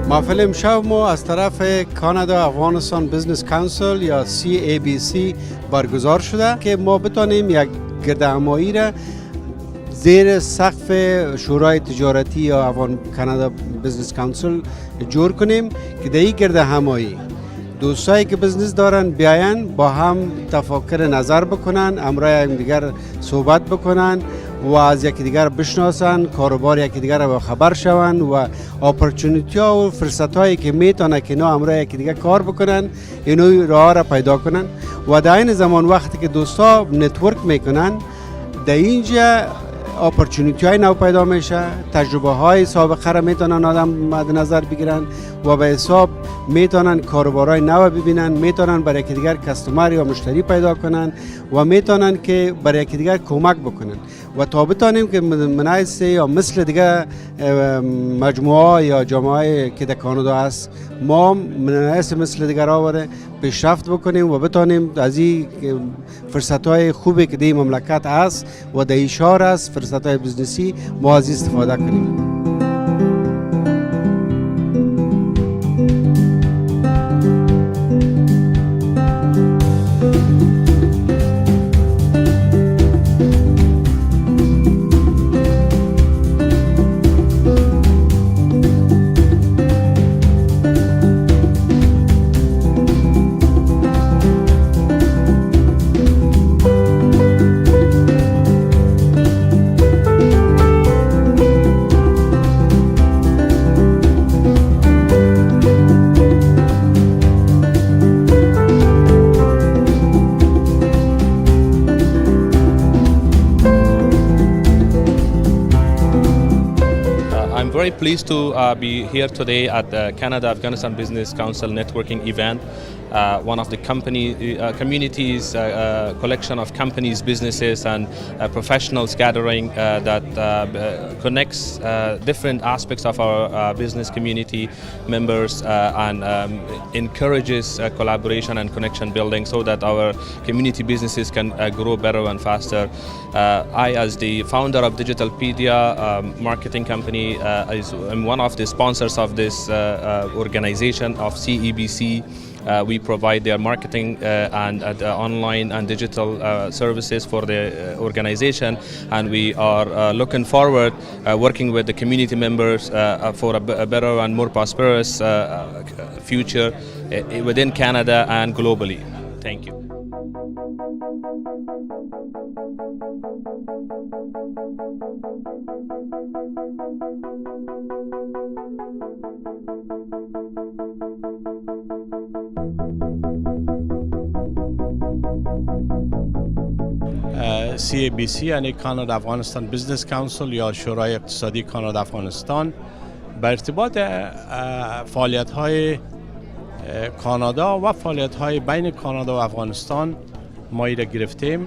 محفل امشب ما از طرف کانادا افغانستان بزنس کانسل یا CABC برگزار شده که ما بتانیم یک گردهمایی را زیر سقف شورای تجارتی یا افغان کانادا بزنس کانسل جور کنیم که در این گردهمایی دوستایی که بزنس دارن بیاین با هم تفاکر نظر بکنن، امرای هم دیگر صحبت بکنن و از یکی دیگر بشناسن، کاروبار یکی دیگر را خبر شون و اپورتونیتی ها و فرصت هایی که میتونه که اینا امرای یکی دیگر کار بکنن اینو راه را پیدا کنن و در این زمان وقتی که دوستا نتورک میکنن در اینجا اپورتونیتی های نو پیدا میشه، تجربه های سابقه را میتونن آدم مد نظر بگیرن و به حساب میتونن کاروبارای نو ببینن، میتونن برای یکی دیگر کاستمر یا مشتری پیدا کنن و میتونن که برای یکی دیگر کمک بکنن و تا بتانیم که منایسه یا مثل دیگه مجموعه یا جامعه که در کانادا هست ما منایسه مثل دیگر آوره پیشرفت بکنیم و بتانیم از این فرصت های خوبی که در مملکت هست و در این شهر هست فرصت های بزنسی ما از استفاده کنیم. I'm very pleased to be here today at the Canada-Afghanistan Business Council networking event. One of the communities, collection of companies, businesses and professionals gathering that connects different aspects of our business community members and encourages collaboration and connection building so that our community businesses can grow better and faster. I, as the founder of Digitalpedia marketing company, am one of the sponsors of this organization of CABC. We provide their marketing and online and digital services for the organization, and we are looking forward working with the community members for a better and more prosperous future within Canada and globally. Thank you. CABC یعنی کانادا افغانستان بزنس کانسل یا شورای اقتصادی کانادا افغانستان به ارتباط فعالیت‌های کانادا و فعالیت‌های بین کانادا و افغانستان ما را گرفتیم.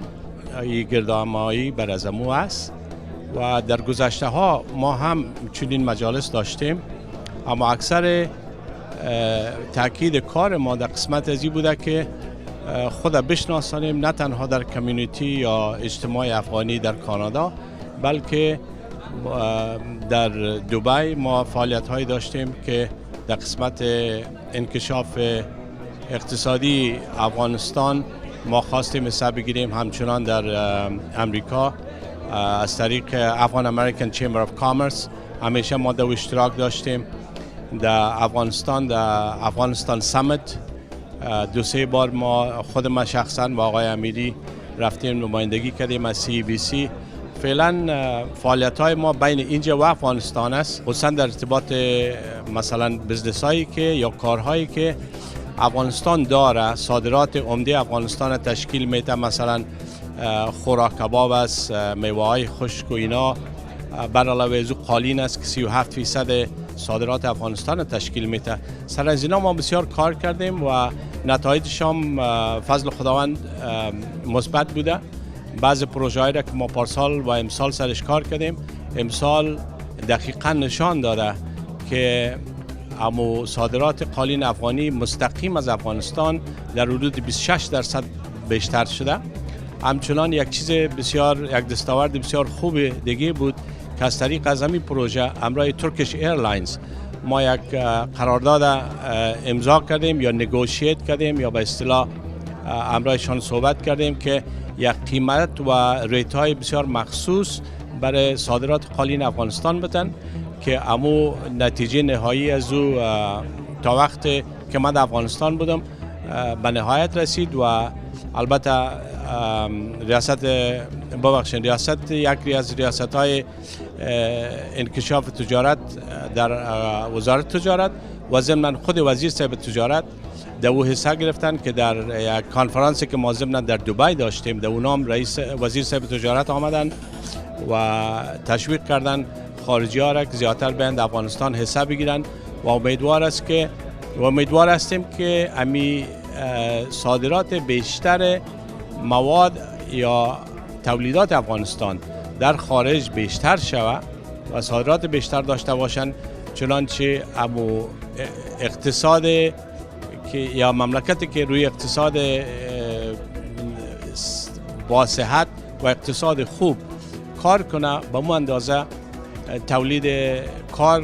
این گردهمایی بر از امو است و در گذشته ها ما هم چنین مجالس داشتیم، اما اکثر تاکید کار ما در قسمت ازی بوده که خود بشناسانیم نه تنها در کمیونیتی یا اجتماع افغانی در کانادا، بلکه در دبی ما فعالیت هایی داشتیم که در قسمت انکشاف اقتصادی افغانستان ما خواستیم حساب بگیریم. همچنان در امریکا از طریق افغان امریکن چمبر آف کامرس همیشه ما در اشتراک داشتیم. در افغانستان سمیت دو سه بار ما خود ما شخصا با آقای امیری رفتیم نمایندگی کردیم از CABC. فعلا فعالیت های ما بین اینجا و افغانستان است، خصوصا در ارتباط مثلا بزنس هایی که یا کارهایی که افغانستان داره، صادرات عمده افغانستان تشکیل میده، مثلا خوراک کباب است، میوه های خشک و اینا، بر علاوه از قالین است که 37% صادرات افغانستان تشکیل میده. سر از اینا ما بسیار کار کردیم و نتایجش هم فضل خداوند مثبت بوده. بعض پروژه هایی را که ما پارسال و امسال سرش کار کردیم، امسال دقیقا نشان داده که امو صادرات قالین افغانی مستقیم از افغانستان در حدود 26% بیشتر شده. همچنان یک دستاورد بسیار خوب دیگه بود که از طریق از همین پروژه همراه ترکیش ایرلاینز ما یک قرارداد امضا کردیم یا نگوشیت کردیم یا به اصطلاح امرایشان صحبت کردیم که یک قیمت و ریت های بسیار مخصوص برای صادرات قالین افغانستان بدن که امو نتیجه نهایی از او تا وقت که من در افغانستان بودم به نهایت رسید و البته ریاست یکی از ریاست های انکشاف تجارت در وزارت تجارت و ضمن خود وزیر صاحب تجارت در او حصه گرفتن که در یک کانفرانسی که ما ضمن در دبی داشتیم در اونام رئیس وزیر صاحب تجارت آمدن و تشویق کردن خارجی ها را که زیادتر بیان در افغانستان حصه بگیرن و امیدوار هستیم که امی صادرات بیشتر مواد یا تولیدات افغانستان در خارج بیشتر شود و صادرات بیشتر داشته باشند، چنانچه امو اقتصاد که یا مملکتی که روی اقتصاد با صحت و اقتصاد خوب کار کنه به مو اندازه تولید کار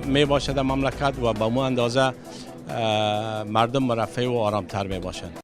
می باشد در مملکت و به مو اندازه مردم مرفه و آرامتر می باشند.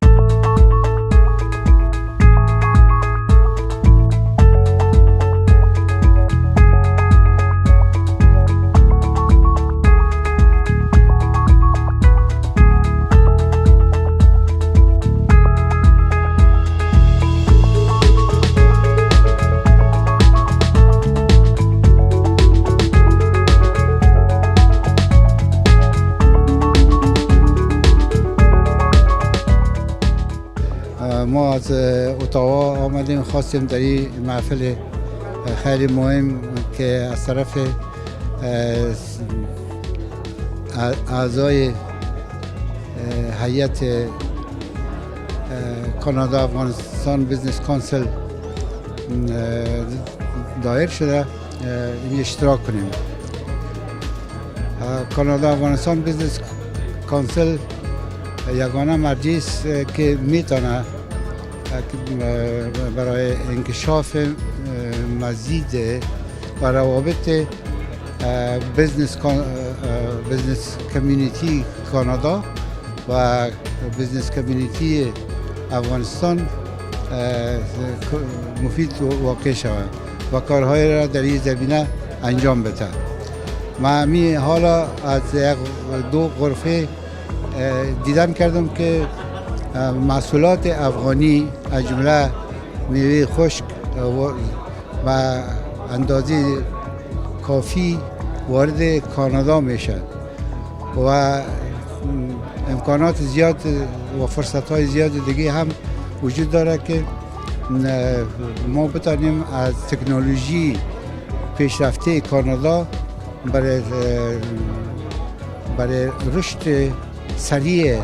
ما از اتاوا آمدیم، خواستیم در این محفل خیلی مهم که از طرف اعضای هیئت کانادا افغانستان بیزنس کانسل دایر شده این اشتراک کنیم. کانادا افغانستان بیزنس کانسل یگانه مرجعی است که میتونه برای انکشاف مزید و روابط بزنس کمیونیتی کانادا و بزنس کمیونیتی افغانستان مفید واقع شود و کارهای را در این زمینه انجام بده. من می حالا از دو غرفه دیدن کردم که محصولات افغانی از جمله میوه خشک و اندازه کافی وارد کانادا میشه و امکانات زیاد و فرصت‌های زیاد دیگه هم وجود داره که ما بتانیم از تکنولوژی پیشرفته کانادا برای رشد سریع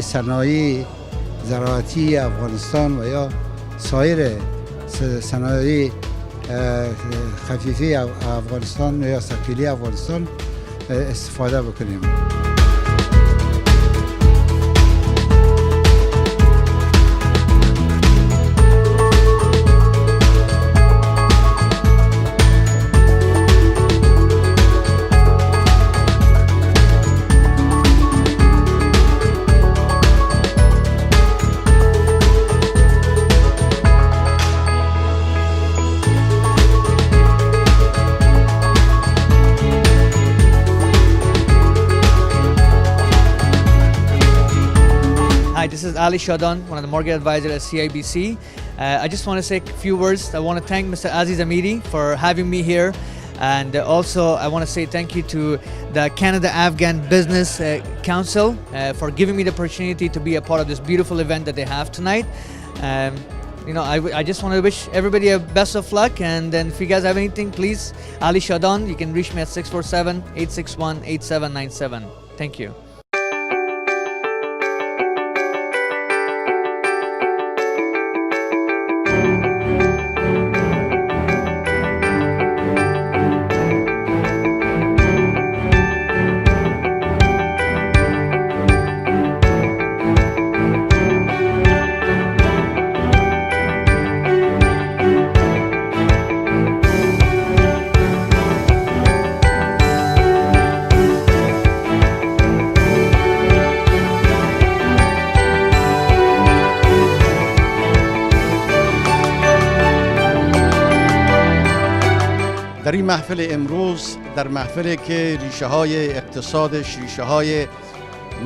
صنایع زراعتی افغانستان و یا سایر صنایع خفیفه افغانستان یا ثقیله افغانستان استفاده بکنیم. Hi, this is Ali Shadan, one of the market advisors at CABC. I just want to say a few words. I want to thank Mr. Aziz Amiri for having me here. And also, I want to say thank you to the Canada-Afghan Business Council for giving me the opportunity to be a part of this beautiful event that they have tonight. I just want to wish everybody a best of luck. And then if you guys have anything, please, Ali Shadan, you can reach me at 647-861-8797. Thank you. این محفل امروز در محفلی که ریشه های اقتصادش ریشه های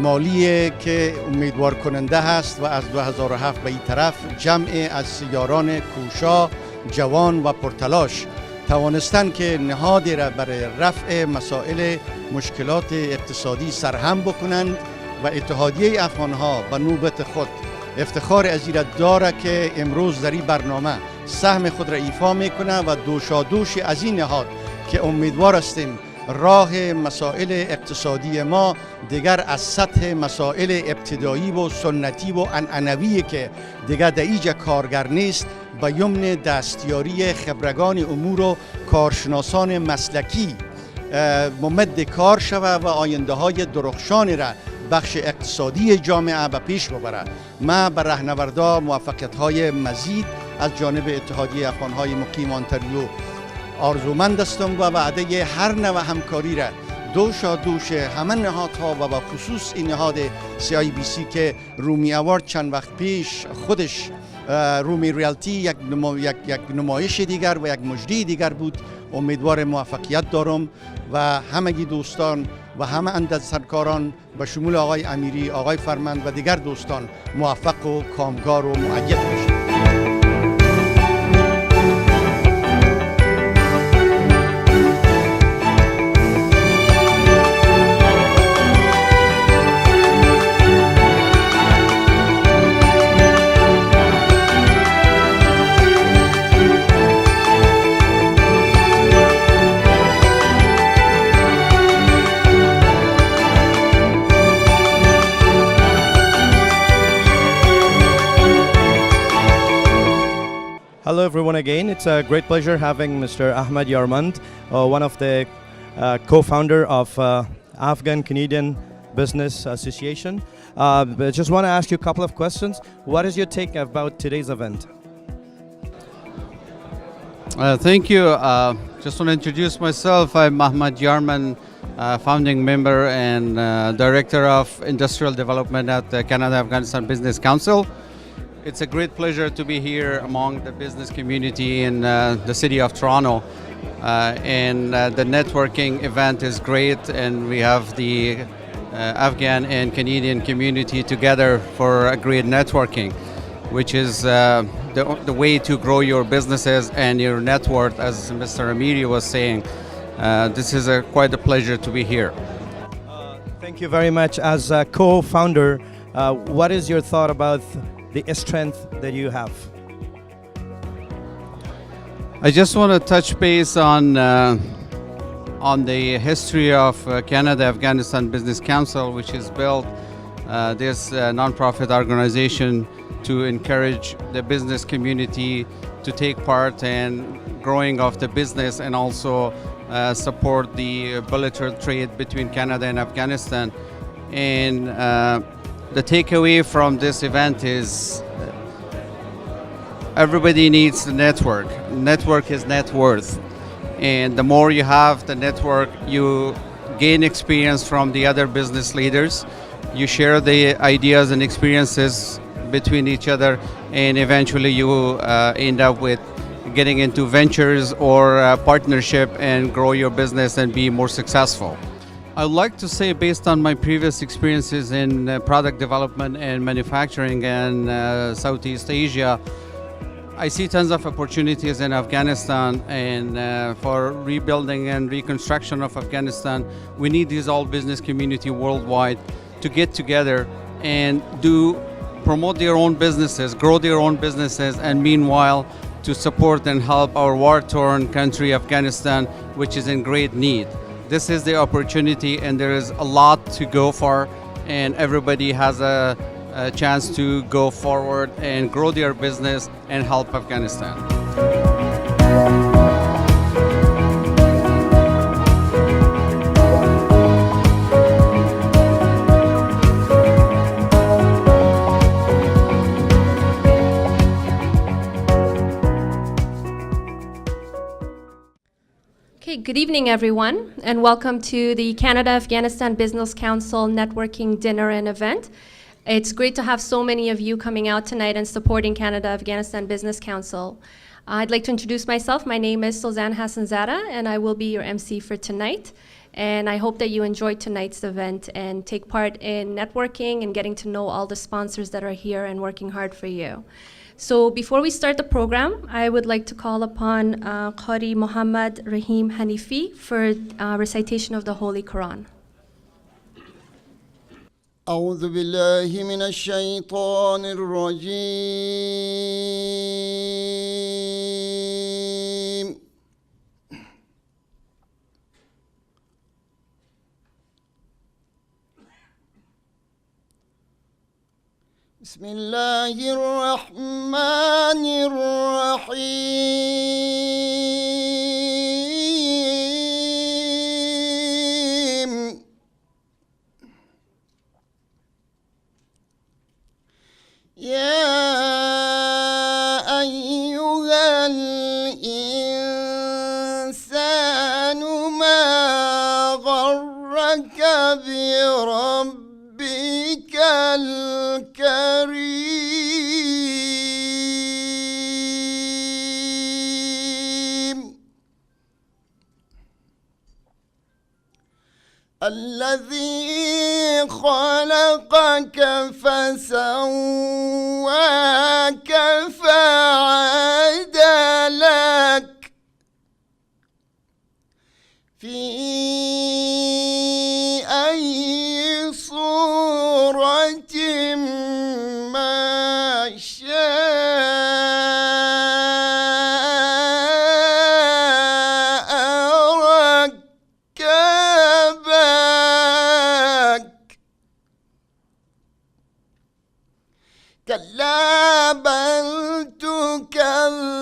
مالی که امیدوار کننده هست و از 2007 به این طرف جمع از یاران کوشا، جوان و پرتلاش توانستن که نهادی را برای رفع مسائل مشکلات اقتصادی سرهم بکنند و اتحادیه افغانها به نوبت خود افتخار از این داره که امروز در این برنامه سهم خود را ایفا میکنه و دوشادوش از این نهاد که امیدوار هستیم راه مسائل اقتصادی ما دیگر از سطح مسائل ابتدایی و سنتی و عنعنوی که دیگر در اینجا کارگر نیست به یمن دستیاری خبرگان امور و کارشناسان مسلکی ممد کار شود و آینده های درخشان را بخش اقتصادی جامعه به پیش ببرد. ما به رهنوردا موفقیت های مزید از جانب اتحادیه افغانهای مقیم آنتاریو آرزومند هستم و وعده هر نوع همکاری را دوش همه نهادها و به خصوص این نهاد CABC که رومی اوارد چند وقت پیش خودش رومی ریالتی یک نمایش دیگر و یک مجری دیگر بود. امیدوار موفقیت دارم و همگی دوستان و همه اندرسرکاران به شمول آقای امیری، آقای فرمند و دیگر دوستان موفق و کامگار و مؤید باشید. Hello everyone again. It's a great pleasure having Mr. Ahmad Yarmand, one of the co-founder of Afghan Canadian Business Association. I just want to ask you a couple of questions. What is your take about today's event? Thank you. Just want to introduce myself. I'm Ahmad Yarman, founding member and director of industrial development at the Canada-Afghanistan Business Council. It's a great pleasure to be here among the business community in the city of Toronto. And the networking event is great, and we have the Afghan and Canadian community together for a great networking, which is the way to grow your businesses and your net worth, as Mr. Amiri was saying. This is quite a pleasure to be here. Thank you very much. As a co-founder, what is your thought about the strength that you have? I just want to touch base on the history of Canada-Afghanistan Business Council, which is built this non-profit organization to encourage the business community to take part in growing of the business and also support the bilateral trade between Canada and Afghanistan. And the takeaway from this event is everybody needs the network. Network is net worth. And the more you have the network, you gain experience from the other business leaders. You share the ideas and experiences between each other, and eventually you end up with getting into ventures or partnership and grow your business and be more successful. I would like to say, based on my previous experiences in product development and manufacturing in Southeast Asia, I see tons of opportunities in Afghanistan, and for rebuilding and reconstruction of Afghanistan, we need this all business community worldwide to get together and promote their own businesses, grow their own businesses, and meanwhile to support and help our war-torn country, Afghanistan, which is in great need. This is the opportunity, and there is a lot to go for, and everybody has a chance to go forward and grow their business and help Afghanistan. Okay, good evening, everyone, and welcome to the Canada-Afghanistan Business Council Networking Dinner and Event. It's great to have so many of you coming out tonight and supporting Canada-Afghanistan Business Council. I'd like to introduce myself. My name is Sulzan Hassanzada, and I will be your MC for tonight. And I hope that you enjoyed tonight's event and take part in networking and getting to know all the sponsors that are here and working hard for you. So before we start the program, I would like to call upon Qari Muhammad Rahim Hanifi for recitation of the Holy Quran. أعوذ بالله من الشيطان الرجيم بسم الله الرحمن الرحيم يا أيها الإنسان ما غرك بربك الكريم الذي خلقك فسواك فعدلك في أي صورة ما شاء ركبك كلا بل تكذبون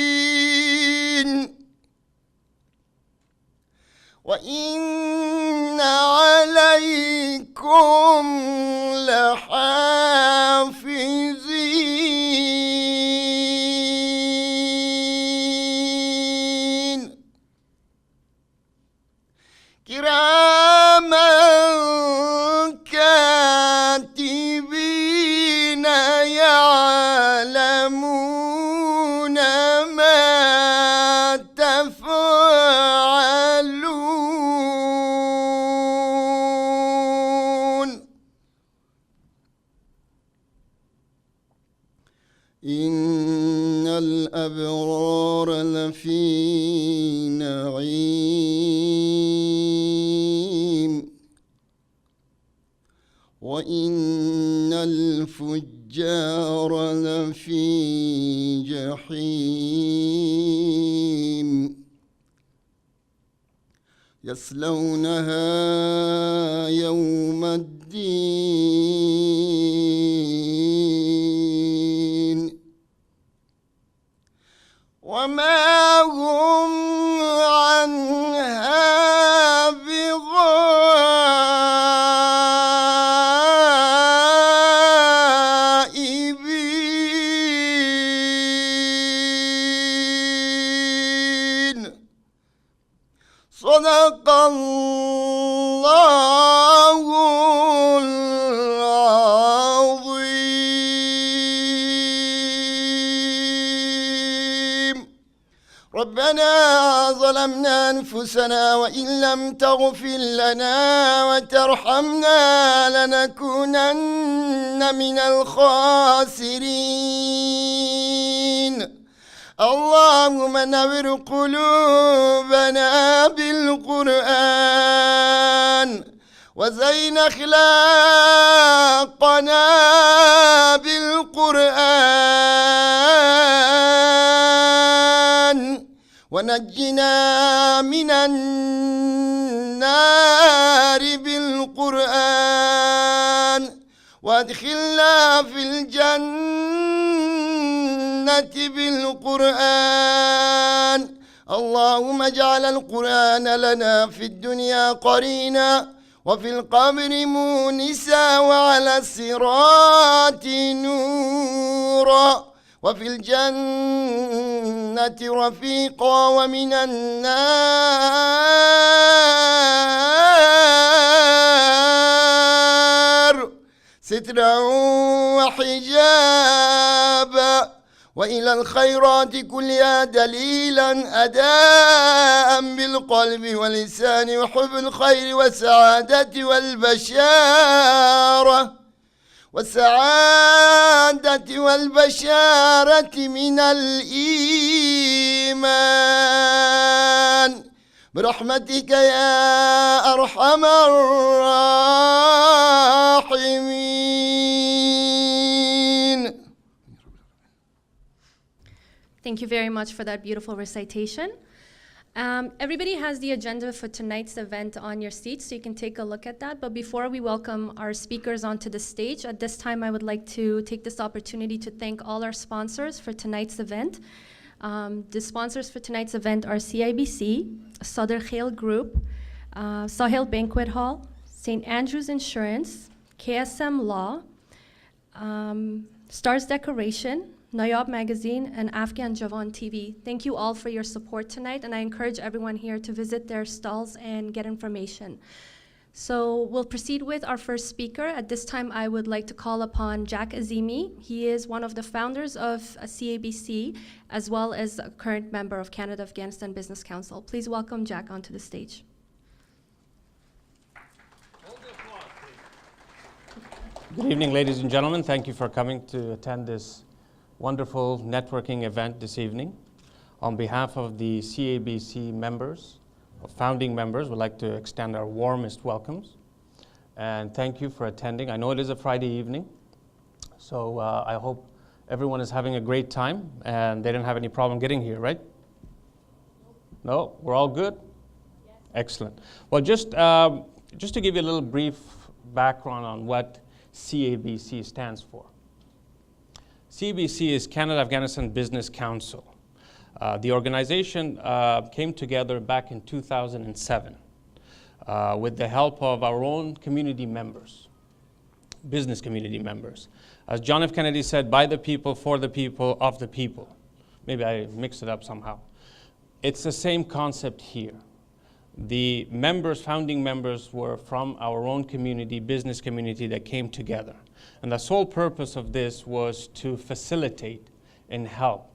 بالدين وإن عليكم لحافظين كراما كاتبين يعلمون ما تفعلون إن الأبرار لفي نعيم وإن الفجار لفي جحيم يصلونها يوم الدين وما هم عنها بغائبين صدق الله العظيم ربنا ظلمنا أنفسنا وإن لم تغفر لنا وترحمنا لنكونن من الخاسرين اللهم نور قلوبنا بالقرآن وزين أخلاقنا بالقرآن ونجنا من النار بالقرآن وادخلنا في الجنة بالقرآن اللهم اجعل القرآن لنا في الدنيا قرينا وفي القبر مونسا وعلى الصراط نورا وفي الجنة رفيقا ومن النار سترا وحجابا وإلى الخيرات كلها دليلا أداء بالقلب واللسان وحب الخير والسعادة والبشارة من الإيمان برحمتك يا أرحم الراحمين. Thank you very much for that beautiful recitation. Everybody has the agenda for tonight's event on your seats, so you can take a look at that. But before we welcome our speakers onto the stage, at this time I would like to take this opportunity to thank all our sponsors for tonight's event. The sponsors for tonight's event are CIBC, Sadr Khail Group, Sahil Banquet Hall, St. Andrews Insurance, KSM Law, Stars Decoration, Nayab Magazine, and Afghan Javan TV. Thank you all for your support tonight, and I encourage everyone here to visit their stalls and get information. So we'll proceed with our first speaker. At this time, I would like to call upon Jack Azimi. He is one of the founders of CABC, as well as a current member of Canada-Afghanistan Business Council. Please welcome Jack onto the stage. Good evening, ladies and gentlemen. Thank you for coming to attend this wonderful networking event this evening. On behalf of the CABC members, founding members, we'd like to extend our warmest welcomes and thank you for attending. I know it is a Friday evening, so I hope everyone is having a great time and they didn't have any problem getting here, right? No? We're all good? Yes. Excellent. Well, just to give you a little brief background on what CABC stands for. CABC is Canada-Afghanistan Business Council. The organization came together back in 2007 with the help of our own community members, business community members. As John F. Kennedy said, by the people, for the people, of the people. Maybe I mixed it up somehow. It's the same concept here. The members, founding members, were from our own community, business community that came together. And the sole purpose of this was to facilitate and help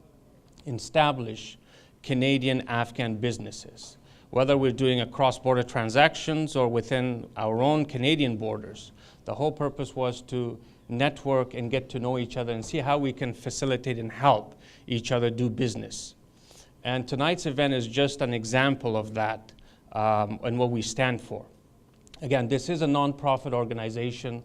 establish Canadian-Afghan businesses. Whether we're doing a cross-border transactions or within our own Canadian borders, the whole purpose was to network and get to know each other and see how we can facilitate and help each other do business. And tonight's event is just an example of that and what we stand for. Again, this is a non-profit organization.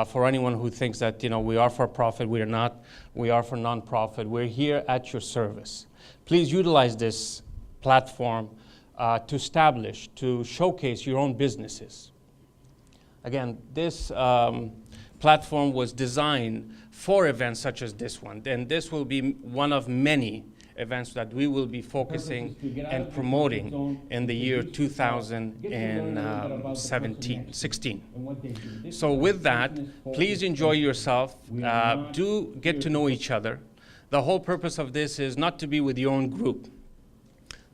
For anyone who thinks that we are for profit, we are not. We are for non-profit. We're here at your service. Please utilize this platform to establish, to showcase your own businesses. Again, this platform was designed for events such as this one, and this will be one of many events that we will be focusing and promoting in the year 2016. So with that, please enjoy yourself. Do get to know each other. The whole purpose of this is not to be with your own group.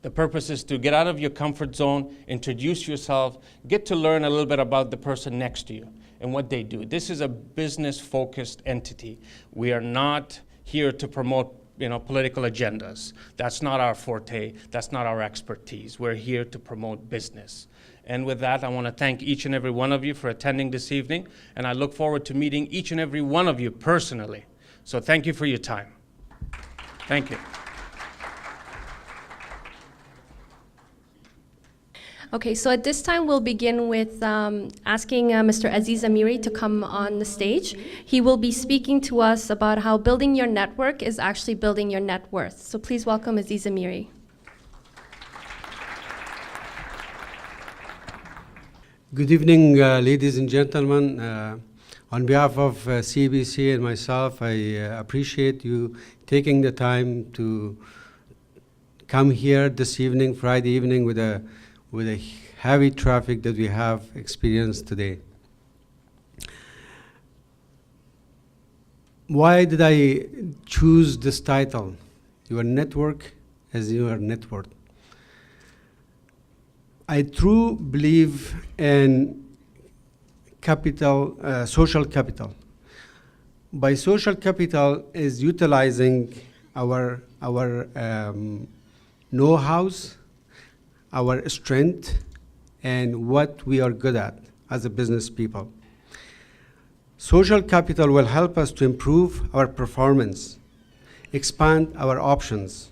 The purpose is to get out of your comfort zone, introduce yourself, get to learn a little bit about the person next to you and what they do. This is a business-focused entity. We are not here to promote political agendas. That's not our forte. That's not our expertise. We're here to promote business. And with that, I want to thank each and every one of you for attending this evening, and I look forward to meeting each and every one of you personally. So thank you for your time. Thank you. Okay, so at this time, we'll begin with asking Mr. Aziz Amiri to come on the stage. He will be speaking to us about how building your network is actually building your net worth. So please welcome Aziz Amiri. Good evening, ladies and gentlemen. On behalf of CABC and myself, I appreciate you taking the time to come here this evening, Friday evening, with a heavy traffic that we have experienced today. Why did I choose this title? Your network as your net worth. I truly believe in capital, social capital, By social capital is utilizing our know-hows, our strength, and what we are good at as a business people. Social capital will help us to improve our performance, expand our options,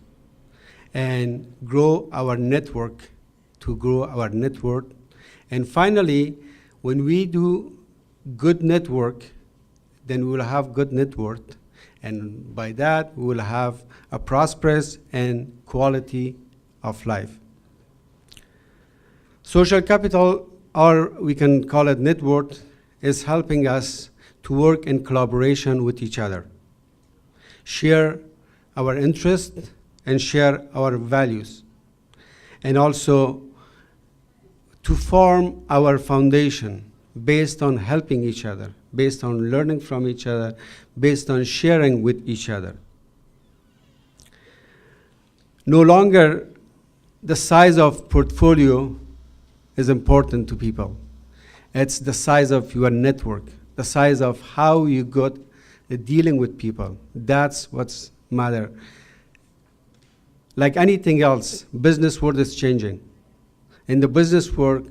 and grow our network to grow our net worth. And finally, when we do good network, then we will have good net worth. And by that, we will have a prosperous and quality of life. Social capital, or we can call it net worth, is helping us to work in collaboration with each other, share our interests, and share our values, and also to form our foundation based on helping each other, based on learning from each other, based on sharing with each other. No longer the size of portfolio is important to people. It's the size of your network, the size of how you got dealing with people. That's what's matter. Like anything else, business world is changing. In the business world,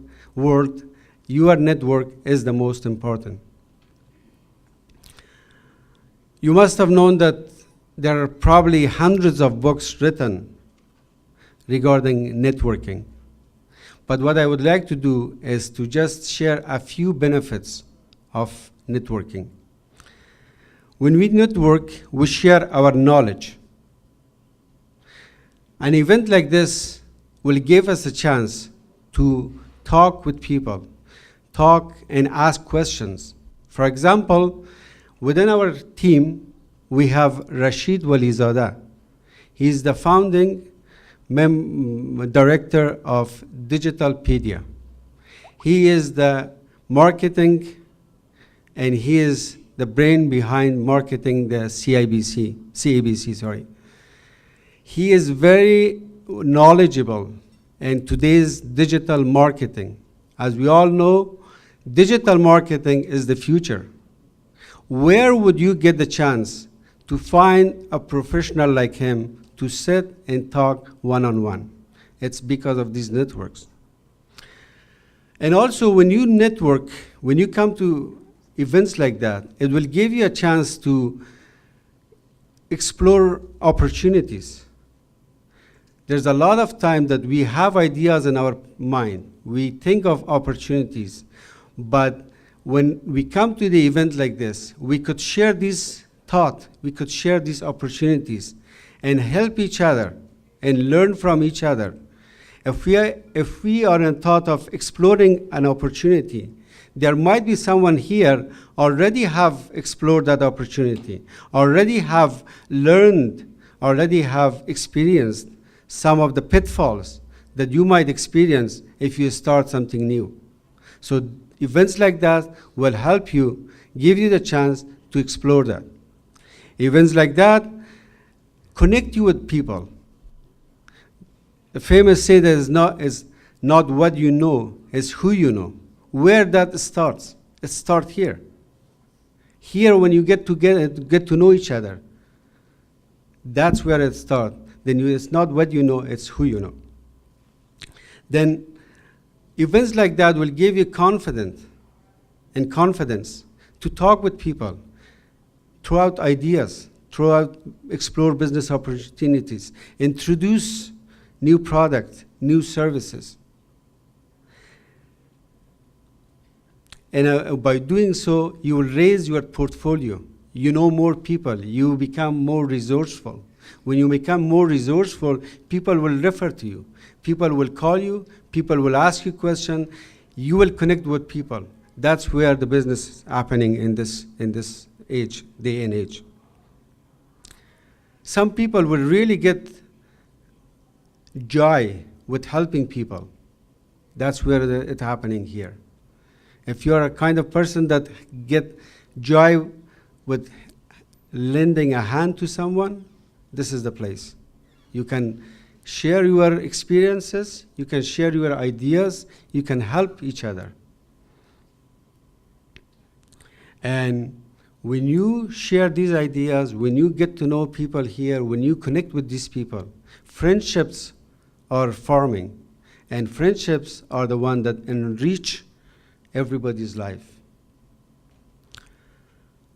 your network is the most important. You must have known that there are probably hundreds of books written regarding networking. But what I would like to do is to just share a few benefits of networking. When we network, we share our knowledge. An event like this will give us a chance to talk with people, talk and ask questions. For example, within our team, we have Rashid Walizadeh. He's the founding director of Digitalpedia. He is the marketing, and he is the brain behind marketing the CABC, sorry. He is very knowledgeable in today's digital marketing. As we all know, digital marketing is the future. Where would you get the chance to find a professional like him to sit and talk one-on-one? It's because of these networks. And also, when you network, when you come to events like that, it will give you a chance to explore opportunities. There's a lot of time that we have ideas in our mind. We think of opportunities, but when we come to the event like this, we could share this thought, we could share these opportunities and help each other and learn from each other. If we are in thought of exploring an opportunity, there might be someone here already have explored that opportunity, already have learned, already have experienced some of the pitfalls that you might experience if you start something new. So events like that will help you, give you the chance to explore that. Events like that connect you with people. The famous say that is not what you know, it's who you know. Where that starts, it starts here. Here, when you get to know each other, that's where it starts. Then it's not what you know, it's who you know. Then events like that will give you confidence to talk with people, throw out ideas, explore business opportunities, introduce new products, new services. And by doing so, you will raise your portfolio. You know more people, you become more resourceful. When you become more resourceful, people will refer to you. People will call you, people will ask you questions, you will connect with people. That's where the business is happening in this day and age. Some people will really get joy with helping people. That's where it's happening here. If you're a kind of person that get joy with lending a hand to someone, this is the place. You can share your experiences, you can share your ideas, you can help each other. And When you share these ideas, when you get to know people here, when you connect with these people, friendships are forming, and friendships are the one that enrich everybody's life.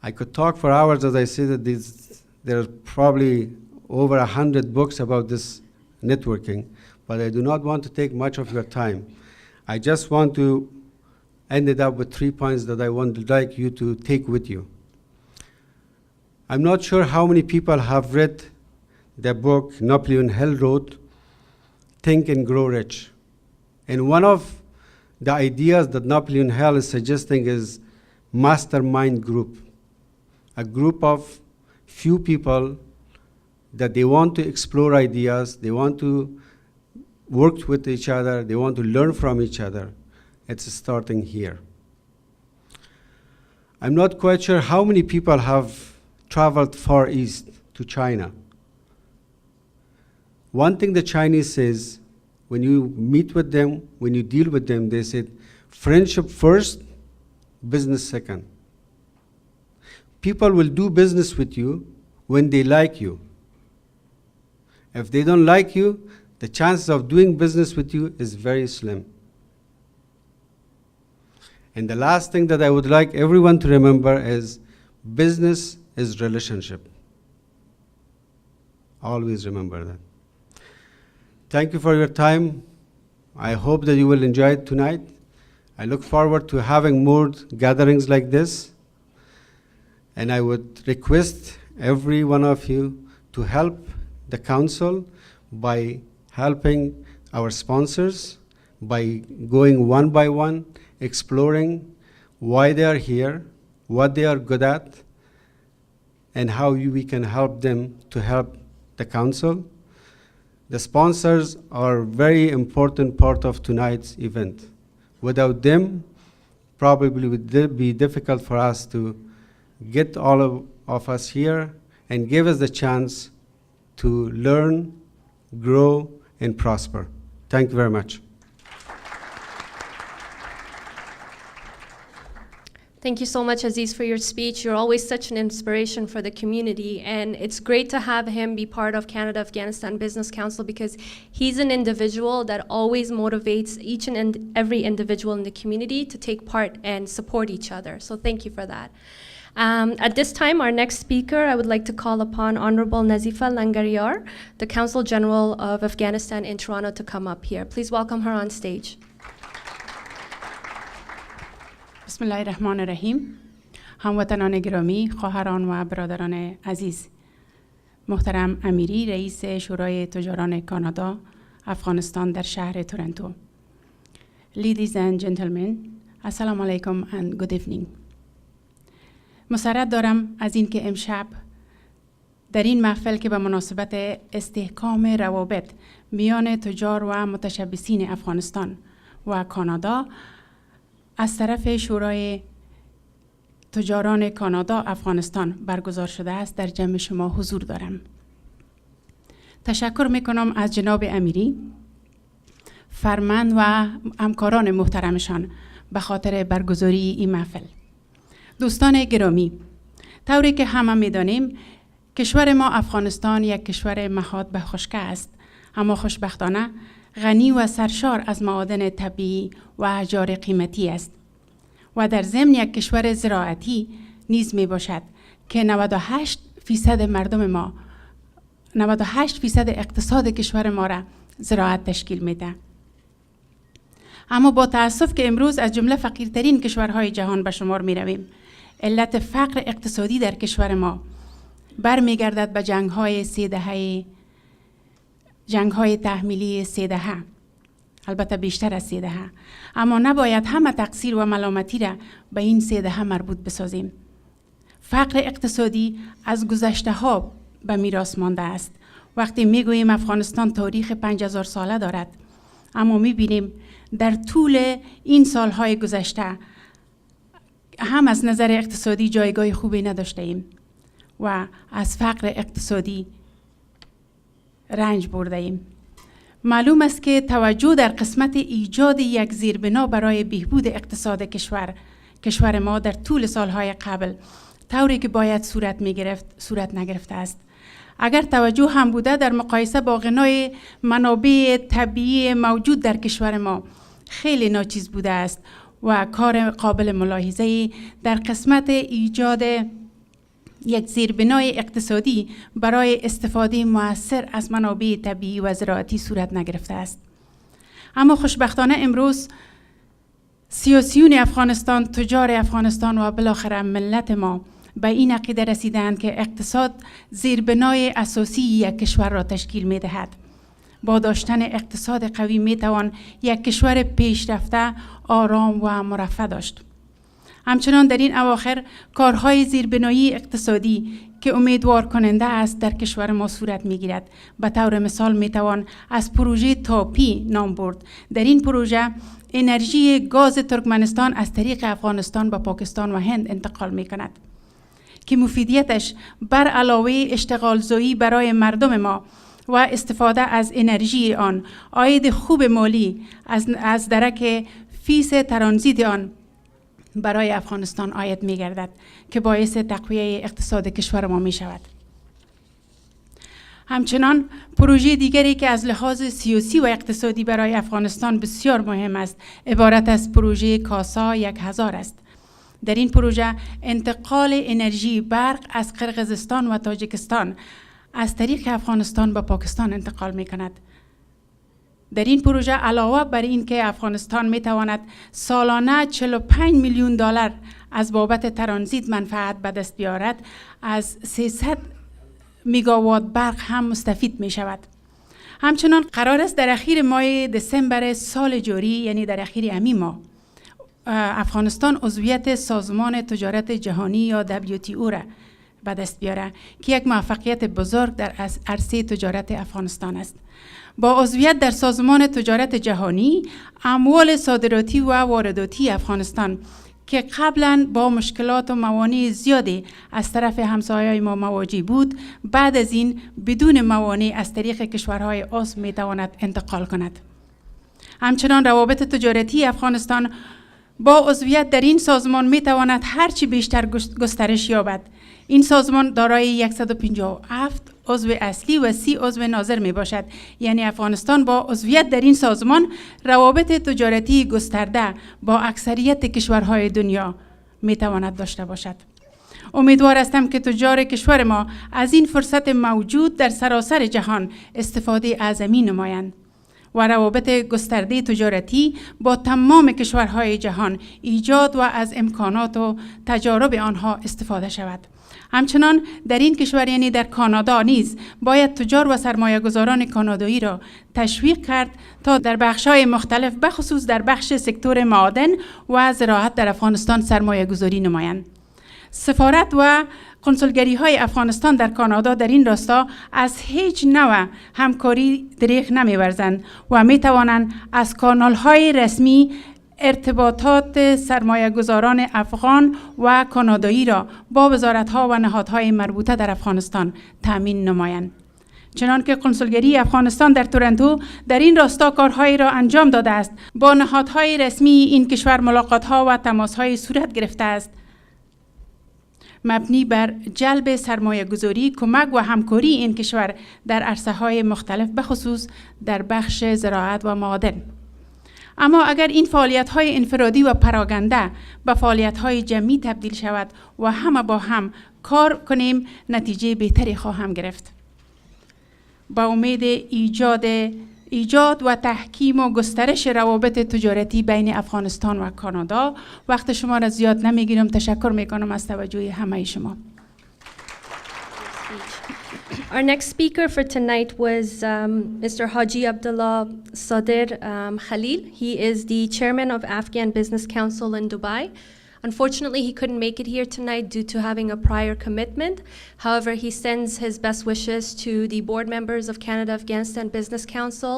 I could talk for hours, as I said, that there are probably over 100 books about this networking, but I do not want to take much of your time. I just want to end it up with 3 points that I would like you to take with you. I'm not sure how many people have read the book Napoleon Hill wrote, Think and Grow Rich. And one of the ideas that Napoleon Hill is suggesting is mastermind group, a group of few people that they want to explore ideas, they want to work with each other, they want to learn from each other. It's starting here. I'm not quite sure how many people have traveled far east to China. One thing the Chinese says, when you meet with them, when you deal with them, they said, friendship first, business second. People will do business with you when they like you. If they don't like you, the chances of doing business with you is very slim. And the last thing that I would like everyone to remember is business is relationship. Always remember that. Thank you for your time. I hope that you will enjoy it tonight. I look forward to having more gatherings like this. And I would request every one of you to help the council by helping our sponsors, by going one by one, exploring why they are here, what they are good at, and how we can help them to help the council. The sponsors are a very important part of tonight's event. Without them, probably it would be difficult for us to get all of us here and give us the chance to learn, grow, and prosper. Thank you very much. Thank you so much, Aziz, for your speech. You're always such an inspiration for the community, and it's great to have him be part of Canada-Afghanistan Business Council because he's an individual that always motivates each and every individual in the community to take part and support each other. So thank you for that. At this time, our next speaker, I would like to call upon Honorable Nazifa Langariar, the Consul General of Afghanistan in Toronto, to come up here. Please welcome her on stage. بسم الله الرحمن الرحیم. هموطنان گرامی، خواهران و برادران عزیز، محترم امیری، رئیس شورای تجاران کانادا افغانستان در شهر تورنتو. Ladies and gentlemen, السلام علیکم and good evening. مسرت دارم از اینکه امشب در این محفل که به مناسبت استحکام روابط میان تجار و متشبثین افغانستان و کانادا از طرف شورای تجاران کانادا افغانستان برگزار شده است در جمع شما حضور دارم. تشکر میکنم از جناب امیری، فرمند و همکاران محترمشان به خاطر برگزاری این محفل. دوستان گرامی، طوری که همه میدانیم کشور ما افغانستان یک کشور مهاد به خشکی است، اما خوشبختانه غنی و سرشار از معادن طبیعی و احجار قیمتی است و در ضمن یک کشور زراعتی نیز می باشد که 98% مردم ما 98% اقتصاد کشور ما را زراعت تشکیل میده. اما با تأسف که امروز از جمله فقیرترین کشورهای جهان به شمار می رویم، علت فقر اقتصادی در کشور ما برمیگردد به جنگ‌های تحمیلی 3 دهه، البته بیشتر از 3 دهه، اما نباید همه تقصیر و ملامتی را به این 3 دهه مربوط بسازیم. فقر اقتصادی از گذشته ها به میراث مانده است. وقتی میگوییم افغانستان تاریخ 5000 ساله دارد، اما میبینیم در طول این سالهای گذشته هم از نظر اقتصادی جایگاه خوبی نداشته ایم و از فقر اقتصادی رنج برده ایم. معلوم است که توجه در قسمت ایجاد یک زیربنا برای بهبود اقتصاد کشور ما در طول سالهای قبل طوری که باید صورت نگرفته است. اگر توجه هم بوده در مقایسه با غنای منابع طبیعی موجود در کشور ما خیلی ناچیز بوده است و کار قابل ملاحظه‌ای در قسمت ایجاد یک زیربنای اقتصادی برای استفاده مؤثر از منابع طبیعی و زراعتی صورت نگرفته است. اما خوشبختانه امروز سیاسیون افغانستان، تجار افغانستان و بالاخره ملت ما به این عقیده رسیدند که اقتصاد زیربنای اساسی یک کشور را تشکیل می دهد. با داشتن اقتصاد قوی می توان یک کشور پیشرفته، آرام و مرفه داشت. همچنان در این اواخر کارهای زیربنایی اقتصادی که امیدوار کننده است در کشور ما صورت می گیرد. به طور مثال می توان از پروژه تاپی نام برد. در این پروژه انرژی گاز ترکمنستان از طریق افغانستان به پاکستان و هند انتقال می کند که مفیدیتش بر علاوه اشتغال زایی برای مردم ما و استفاده از انرژی آن، عاید خوب مالی از درک فیس ترانزیت آن برای افغانستان عاید می گردد که باعث تقویه اقتصاد کشور ما می شود. همچنان پروژه دیگری که از لحاظ سیاسی و اقتصادی برای افغانستان بسیار مهم است عبارت از پروژه کاسا 1000 است. در این پروژه انتقال انرژی برق از قرقیزستان و تاجیکستان از طریق افغانستان به پاکستان انتقال می کند. در این پروژه علاوه بر این که افغانستان می تواند سالانه 45 میلیون دلار از بابت ترانزیت منفعت به دست بیارد، از 300 میگاوات برق هم مستفید می شود. همچنان قرار است در اخیر ماه دسامبر سال جاری، یعنی در اخیر همین ماه، افغانستان عضویت سازمان تجارت جهانی یا WTO را به دست بیاره که یک موفقیت بزرگ در عرصه تجارت افغانستان است. با عضویت در سازمان تجارت جهانی، اموال صادراتی و وارداتی افغانستان که قبلا با مشکلات و موانع زیادی از طرف همسایه‌های ما مواجه بود، بعد از این بدون موانع از طریق کشورهای عضو میتواند انتقال کند. همچنان روابط تجارتی افغانستان با عضویت در این سازمان میتواند هرچی بیشتر گسترش یابد. این سازمان دارای 157 عضو اصلی و 30 عضو ناظر می باشد. یعنی افغانستان با عضویت در این سازمان روابط تجارتی گسترده با اکثریت کشورهای دنیا می تواند داشته باشد. امیدوار هستم که تجار کشور ما از این فرصت موجود در سراسر جهان استفاده اعظمی نمایند و روابط گسترده تجارتی با تمام کشورهای جهان ایجاد و از امکانات و تجارب آنها استفاده شود. همچنان در این کشور یعنی در کانادا نیز باید تجار و سرمایه‌گذاران کانادایی را تشویق کرد تا در بخش‌های مختلف بخصوص در بخش سکتور معادن و زراعت در افغانستان سرمایه‌گذاری نمایند. سفارت و کنسولگری های افغانستان در کانادا در این راستا از هیچ نوع همکاری دریغ نمی‌ورزند و می‌توانند از کانال های رسمی ارتباطات سرمایه گذاران افغان و کانادایی را با وزارت ها و نهادهای مربوطه در افغانستان تأمین نمایند. چنانکه کنسولگری افغانستان در تورنتو در این راستا کارهایی را انجام داده است، با نهادهای رسمی این کشور ملاقات ها و تماس های صورت گرفته است مبنی بر جلب سرمایه گذاری، کمک و همکاری این کشور در عرصه های مختلف بخصوص در بخش زراعت و معادن. اما اگر این فعالیت‌های انفرادی و پراگنده به فعالیت‌های جمعی تبدیل شود و همه با هم کار کنیم، نتیجه بهتری خواهم گرفت. با امید ایجاد و تحکیم و گسترش روابط تجارتی بین افغانستان و کانادا. وقت شما را زیاد نمیگیرم. تشکر میکنم از توجه همه شما. Our next speaker for tonight was Mr. Haji Abdullah Sadir Khalil. He is the chairman of Afghan Business Council in Dubai. Unfortunately, he couldn't make it here tonight due to having a prior commitment. However, he sends his best wishes to the board members of Canada-Afghanistan Business Council,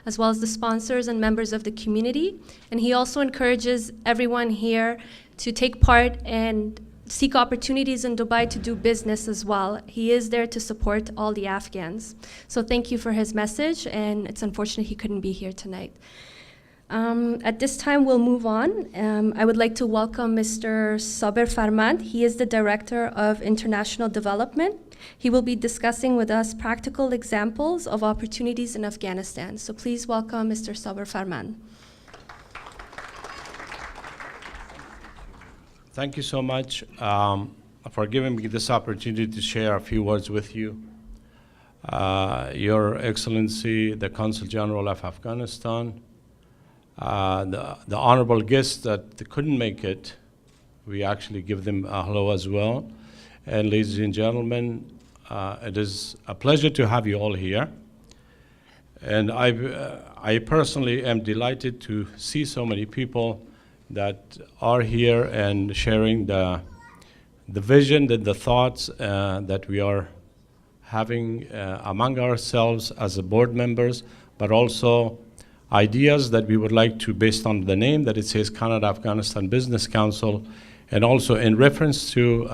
as well as the sponsors and members of the community. And he also encourages everyone here to take part and seek opportunities in Dubai to do business as well. He is there to support all the Afghans. So thank you for his message, and it's unfortunate he couldn't be here tonight. At this time, we'll move on. I would like to welcome Mr. Saber Farmand. He is the Director of International Development. He will be discussing with us practical examples of opportunities in Afghanistan. So please welcome Mr. Saber Farmand. Thank you so much for giving me this opportunity to share a few words with you. Your Excellency, the Consul General of Afghanistan, the honorable guests that couldn't make it, we actually give them a hello as well. And ladies and gentlemen, it is a pleasure to have you all here. And I personally am delighted to see so many people that are here and sharing the vision and the thoughts that we are having among ourselves as a board members, but also ideas that we would like to, based on the name that it says Canada-Afghanistan Business Council, and also in reference to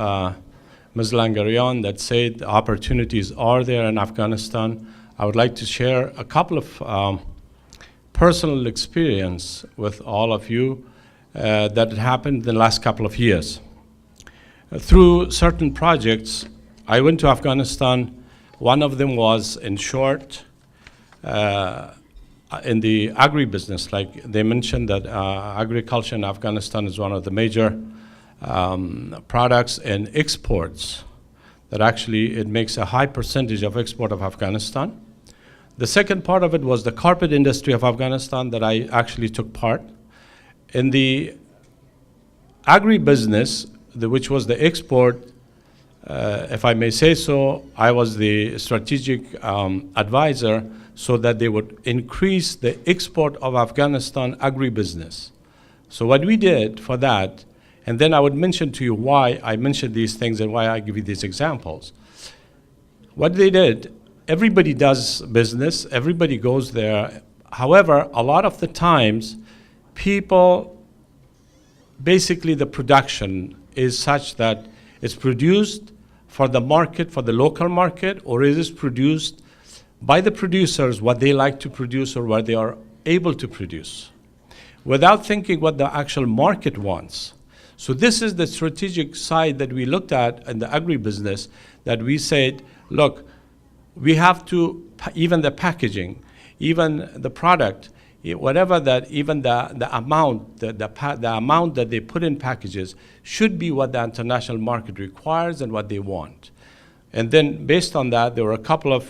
Ms. Langarian that said the opportunities are there in Afghanistan. I would like to share a couple of personal experience with all of you that happened in the last couple of years. Through certain projects, I went to Afghanistan. One of them was, in short, in the agribusiness. Like they mentioned that agriculture in Afghanistan is one of the major products and exports, that actually it makes a high percentage of export of Afghanistan. The second part of it was the carpet industry of Afghanistan that I actually took part. In the agribusiness, which was the export, if I may say so, I was the strategic advisor so that they would increase the export of Afghanistan agribusiness. So what we did for that, and then I would mention to you why I mentioned these things and why I give you these examples. What they did, everybody does business, everybody goes there. However, a lot of the times, people, basically the production is such that it's produced for the market, for the local market, or it is produced by the producers what they like to produce or what they are able to produce, without thinking what the actual market wants. So this is the strategic side that we looked at in the agribusiness, that we said, look, we have to, even the packaging, even the product, whatever that, even the amount, the amount that they put in packages should be what the international market requires and what they want. And then based on that, there were a couple of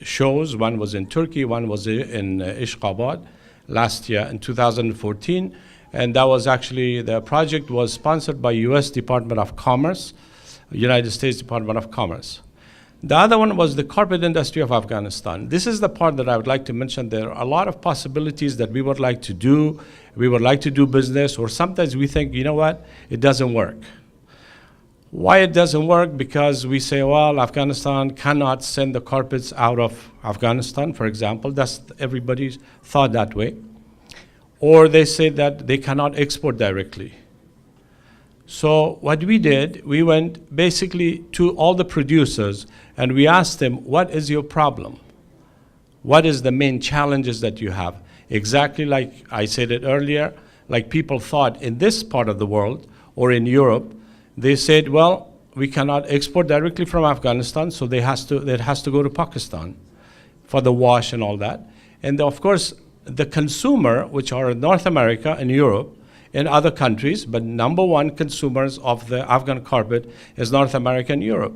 shows. One was in Turkey, one was in Ishqabad last year in 2014. And that was actually, the project was sponsored by US Department of Commerce, United States Department of Commerce. The other one was the carpet industry of Afghanistan. This is the part that I would like to mention. There are a lot of possibilities that we would like to do. We would like to do business, or sometimes we think, you know what, it doesn't work. Why it doesn't work? Because we say, well, Afghanistan cannot send the carpets out of Afghanistan, for example. That's everybody's thought that way. Or they say that they cannot export directly. So what we did, we went basically to all the producers and we asked them, what is your problem? What is the main challenges that you have? Exactly like I said it earlier, like people thought in this part of the world or in Europe, they said, well, we cannot export directly from Afghanistan, so it has to go to Pakistan for the wash and all that. And of course, the consumer, which are in North America and Europe and other countries, but number one consumers of the Afghan carpet is North America and Europe.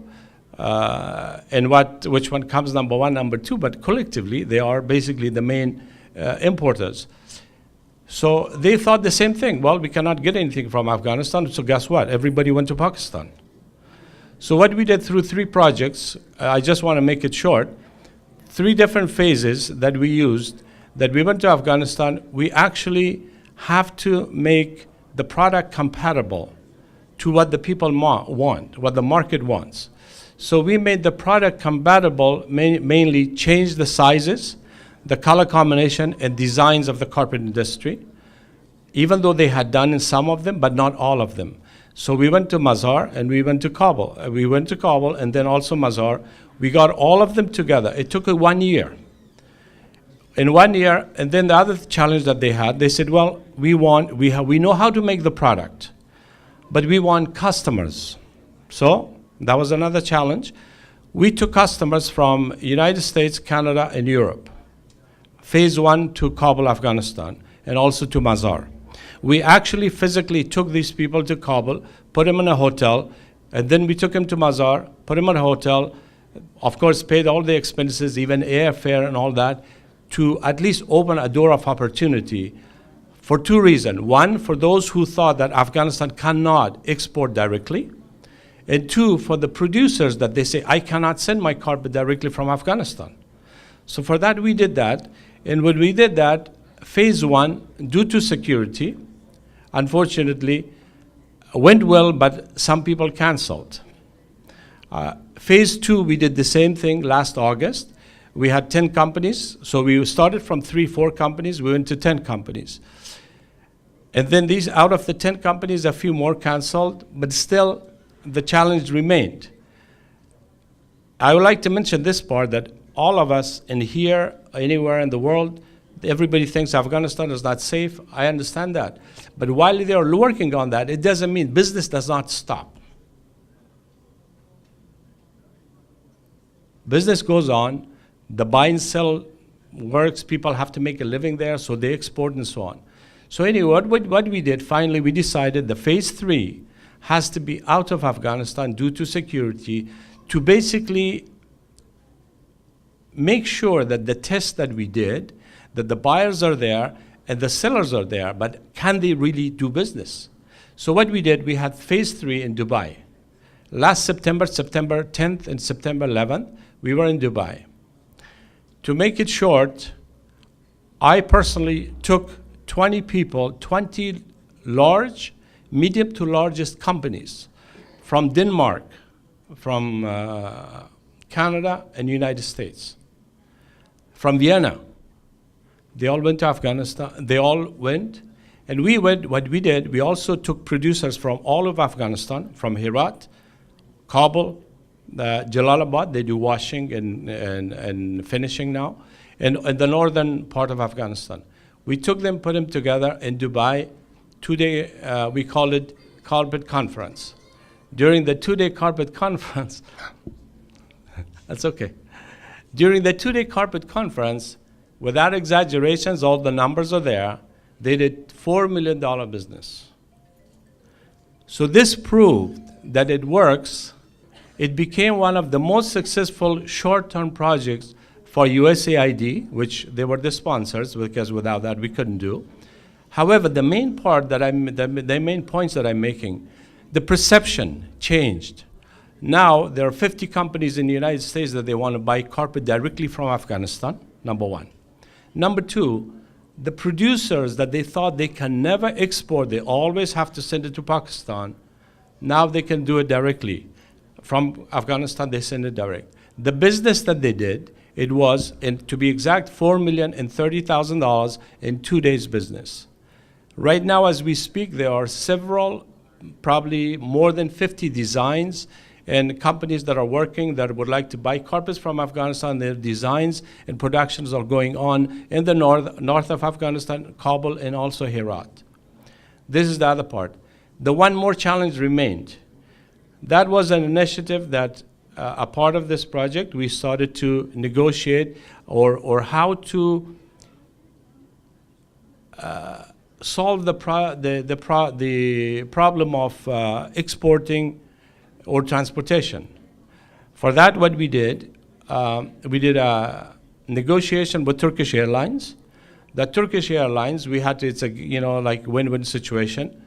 And which one comes number one, number two, but collectively, they are basically the main importers. So they thought the same thing. Well, we cannot get anything from Afghanistan, so guess what? Everybody went to Pakistan. So what we did through 3 projects, I just want to make it short, 3 different phases that we used, that we went to Afghanistan. We actually have to make the product compatible to what the people want, what the market wants. So we made the product compatible, mainly changed the sizes, the color combination and designs of the carpet industry, even though they had done in some of them, but not all of them. So we went to Mazar and we went to Kabul. We went to Kabul and then also Mazar. We got all of them together. It took 1 year. in 1 year, and then the other challenge that they had, they said, well, we know how to make the product, but we want customers. So that was another challenge. We took customers from United States, Canada, and Europe. Phase 1 to Kabul, Afghanistan, and also to Mazar. We actually physically took these people to Kabul, put them in a hotel, and then we took them to Mazar, put them in a hotel, of course paid all the expenses, even airfare and all that, to at least open a door of opportunity for two reasons. One, for those who thought that Afghanistan cannot export directly, and two, for the producers that they say, I cannot send my carpet directly from Afghanistan. So for that, we did that. And when we did that, phase 1, due to security, unfortunately, went well, but some people canceled. Phase 2, we did the same thing last August. We had 10 companies, so we started from 3-4 companies, we went to 10 companies. And then these, out of the 10 companies, a few more canceled, but still the challenge remained. I would like to mention this part, that all of us in here, anywhere in the world, everybody thinks Afghanistan is not safe. I understand that. But while they are working on that, it doesn't mean business does not stop. Business goes on, the buy and sell works, people have to make a living there, so they export and so on. So anyway, what we did, finally we decided the phase 3 has to be out of Afghanistan due to security, to basically make sure that the tests that we did, that the buyers are there and the sellers are there, but can they really do business? So what we did, we had phase 3 in Dubai. Last September 10th and September 11th, we were in Dubai. To make it short, I personally took 20 people, 20 large, medium to largest companies from Denmark, from Canada and United States, from Vienna. They all went to Afghanistan, they all went, and we went, what we did, we also took producers from all of Afghanistan, from Herat, Kabul, Jalalabad, they do washing and finishing now, and the northern part of Afghanistan. We took them, put them together in Dubai, 2-day, we call it carpet conference. During the 2-day carpet conference, that's okay. During the 2-day carpet conference, without exaggerations, all the numbers are there, they did $4 million business. So this proved that it works. It became one of the most successful short-term projects for USAID, which they were the sponsors, because without that we couldn't do. However, the main points that I'm making, the perception changed. Now there are 50 companies in the United States that they want to buy carpet directly from Afghanistan, number one. Number two, the producers that they thought they can never export, they always have to send it to Pakistan, now they can do it directly. From Afghanistan, they send it direct. The business that they did, it was, to be exact, $4,030,000 in 2 days business. Right now, as we speak, there are several, probably more than 50 designs and companies that are working that would like to buy carpets from Afghanistan. Their designs and productions are going on in the north of Afghanistan, Kabul, and also Herat. This is the other part. The one more challenge remained. That was an initiative that, a part of this project, we started to negotiate or how to solve the problem of exporting or transportation. For that, what we did a negotiation with Turkish Airlines. The Turkish Airlines, we had to, it's a like win-win situation.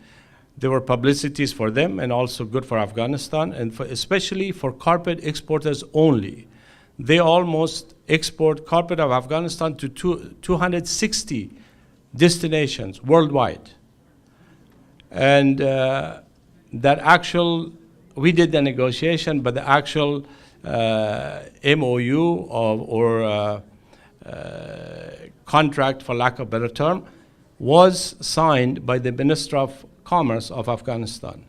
There were publicities for them and also good for Afghanistan, and especially for carpet exporters only. They almost export carpet of Afghanistan to 260 destinations worldwide. And we did the negotiation, but the actual MOU or contract, for lack of a better term, was signed by the Minister of Commerce of Afghanistan.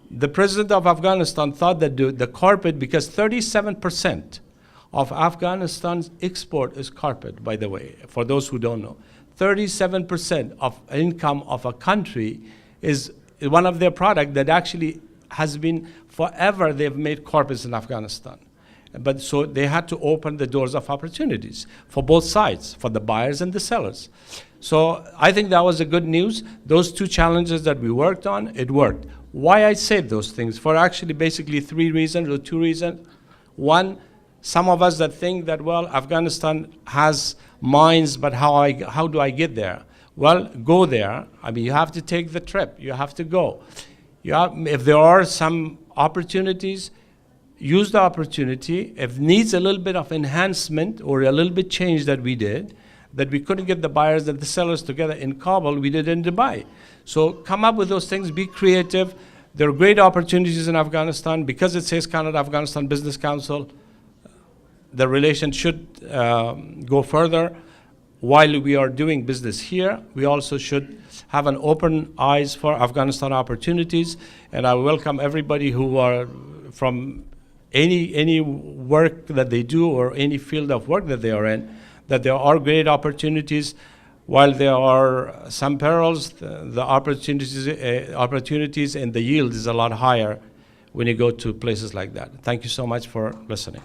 The president of Afghanistan thought that the carpet, because 37% of Afghanistan's export is carpet, by the way, for those who don't know. 37% of income of a country is one of their products that actually has been forever, they've made carpets in Afghanistan. But so they had to open the doors of opportunities for both sides, for the buyers and the sellers. So I think that was a good news. Those two challenges that we worked on, it worked. Why I said those things? For actually basically 3 reasons or 2 reasons. One, some of us that think that, well, Afghanistan has mines, but how do I get there? Well, go there. I mean, you have to take the trip. You have to go. If there are some opportunities, use the opportunity. If needs a little bit of enhancement or a little bit change that we did, that we couldn't get the buyers and the sellers together in Kabul, we did in Dubai. So come up with those things, be creative. There are great opportunities in Afghanistan. Because it says Canada-Afghanistan Business Council, the relation should go further. While we are doing business here, we also should have an open eyes for Afghanistan opportunities. And I welcome everybody who are from any work that they do or any field of work that they are in, that there are great opportunities. While there are some perils, the opportunities and the yield is a lot higher when you go to places like that. Thank you so much for listening.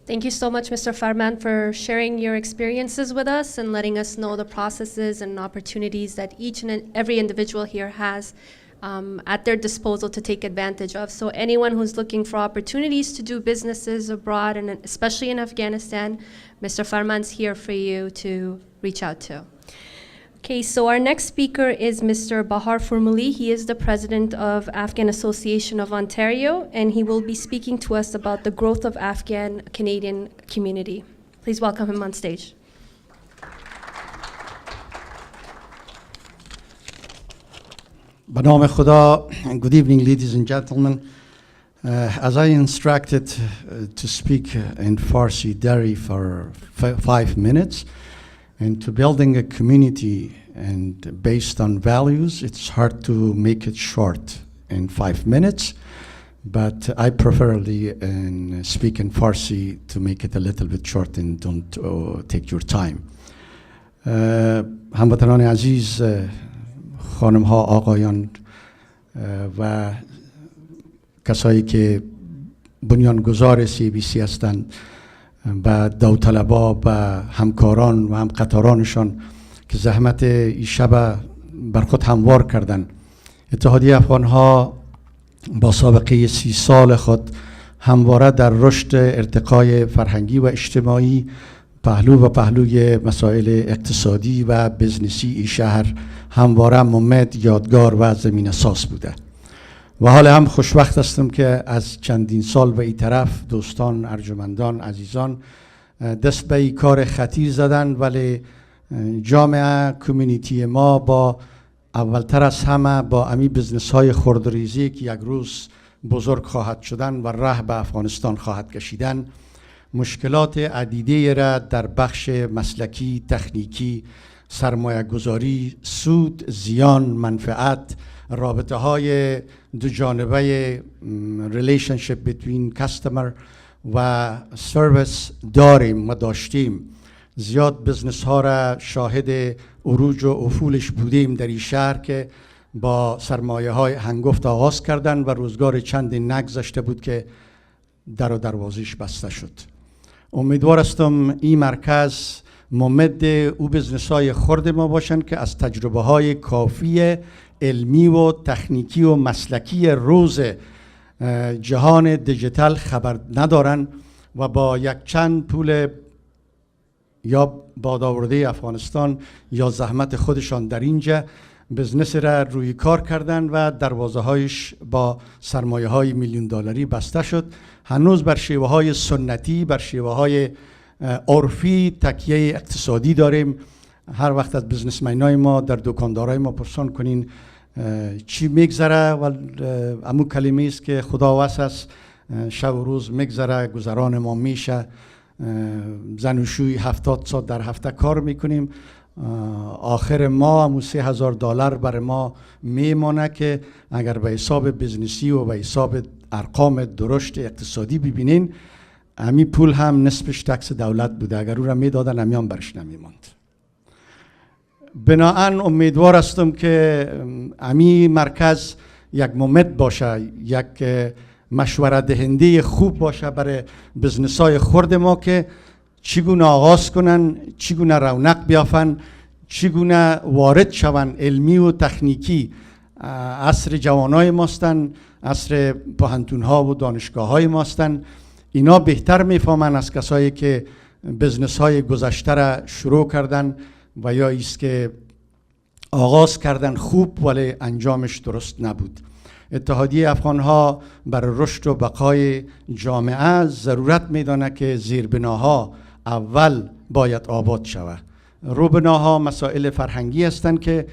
Thank you so much, Mr. Farman, for sharing your experiences with us and letting us know the processes and opportunities that each and every individual here has at their disposal to take advantage of. So anyone who's looking for opportunities to do businesses abroad, and especially in Afghanistan, Mr. Farman's here for you to reach out to. Okay, so our next speaker is Mr. Bahar Furmuli. He is the president of Afghan Association of Ontario, and he will be speaking to us about the growth of Afghan Canadian community. Please welcome him on stage. Banam Khuda, good evening, ladies and gentlemen. As I instructed to speak in Farsi Dari for 5 minutes, and to building a community and based on values, it's hard to make it short in 5 minutes, but I preferably speak in Farsi to make it a little bit short and don't take your time. هموطنان عزیز، خانم ها، آقایان و کسایی که بنیانگذار CABC هستند و داوطلبا و همکاران و همقطارانشان که زحمت این شب بر خود هموار کردند. اتحادیه افغان‌ها با سابقه 30 سال خود همواره در رشد ارتقای فرهنگی و اجتماعی پهلو و پهلوی مسائل اقتصادی و بزنسی این شهر همواره ممد، یادگار و زمین اساس بوده. و حالا هم خوشوقت هستم که از چندین سال به این طرف دوستان، ارجمندان، عزیزان دست به این کار خطیر زدن، ولی جامعه کمیونیتی ما با اولتر از همه با امی بزنس های خردریزی که یک روز بزرگ خواهد شدن و راه به افغانستان خواهد کشیدن، مشکلات عدیده را در بخش مسلکی، تکنیکی، سرمایه گذاری، سود، زیان، منفعت، رابطه های دو جانبه relationship between customer و سرویس داریم و داشتیم. زیاد بزنس ها را شاهد عروج و افولش بودیم در این شهر که با سرمایه های هنگفت آغاز کردن و روزگار چند نگذشته بود که در و دروازش بسته شد. امیدوار هستم این مرکز ممد او بزنس های خرد ما باشن که از تجربه های کافی علمی و تکنیکی و مسلکی روز جهان دیجیتال خبر ندارن و با یک چند پول یا بادآورده افغانستان یا زحمت خودشان در اینجا بزنس را روی کار کردن و دروازه هایش با سرمایه های میلیون دلاری بسته شد. هنوز بر شیوه های سنتی، بر شیوه های عرفی تکیه اقتصادی داریم. هر وقت از بزنسمنای ما در دکاندارای ما پرسان کنین چی میگذره و امو کلمه است که خدا وس است، شب و روز میگذره، گذران ما میشه، زن و شوی 70 ساعت در هفته کار میکنیم. آخر ماه همون $3000 برای ما میمانه که اگر به حساب بزنسی و به حساب ارقام درشت اقتصادی ببینین، امی پول هم نصفش تکس دولت بوده، اگر او را میدادن امیان برش نمیماند. بناهن امیدوار هستم که امی مرکز یک ممد باشه، یک مشوره دهنده خوب باشه برای بزنس های خرد ما که چگونه آغاز کنن، چگونه رونق بیافن، چگونه وارد شون علمی و تکنیکی. عصر جوانای ماستن، عصر پوهنتون ها و دانشگاه های ماستن. اینا بهتر میفهمن از کسایی که بزنس های گذشته را شروع کردن و یا ایست که آغاز کردن خوب ولی انجامش درست نبود. اتحادیه افغان ها برای رشد و بقای جامعه ضرورت میدانه که زیربناها اول باید آباد شود. روبناها مسائل فرهنگی هستند که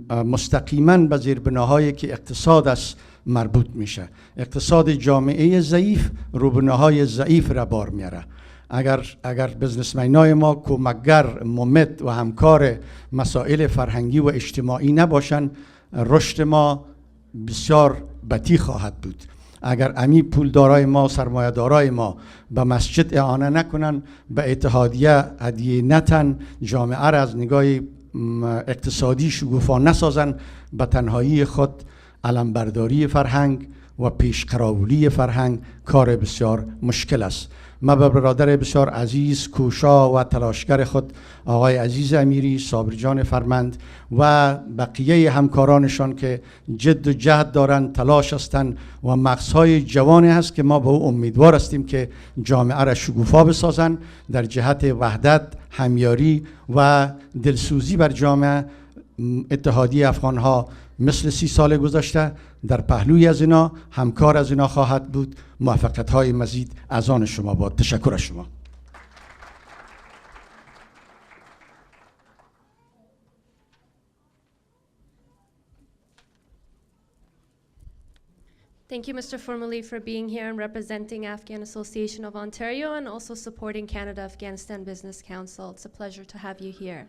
مستقیما به زیربناهایی که اقتصاد است مربوط میشه. اقتصاد جامعه ضعیف روبناهای ضعیف را بار میاره. اگر بزنسمنای ما کمکگر، ممد و همکار مسائل فرهنگی و اجتماعی نباشن، رشد ما بسیار بطیء خواهد بود. اگر امی پولدارای ما، سرمایه‌دارای ما به مسجد اعانه نکنن، به اتحادیه هدیه نتن، جامعه را از نگاه اقتصادی شگوفا نسازن، به تنهایی خود علمبرداری فرهنگ و پیشقراولی فرهنگ کار بسیار مشکل است. من به برادر بسیار عزیز، کوشا و تلاشگر خود آقای عزیز امیری، صابر جان فرمند و بقیه همکارانشان که جد و جهد دارند، تلاش هستند و مغزهای جوانی هست که ما به او امیدوار هستیم که جامعه را شگوفا بسازند در جهت وحدت، همیاری و دلسوزی بر جامعه. اتحادیه افغان ها مثل 30 سال گذشته در پهلوی از اینا، همکار از اینا خواهد بود. موفقیت های مزید از آن شما باد. تشکر از شما. Thank you, Mr. Formally, for being here and representing Afghan Association of Ontario and also supporting Canada-Afghanistan Business Council. It's a pleasure to have you here.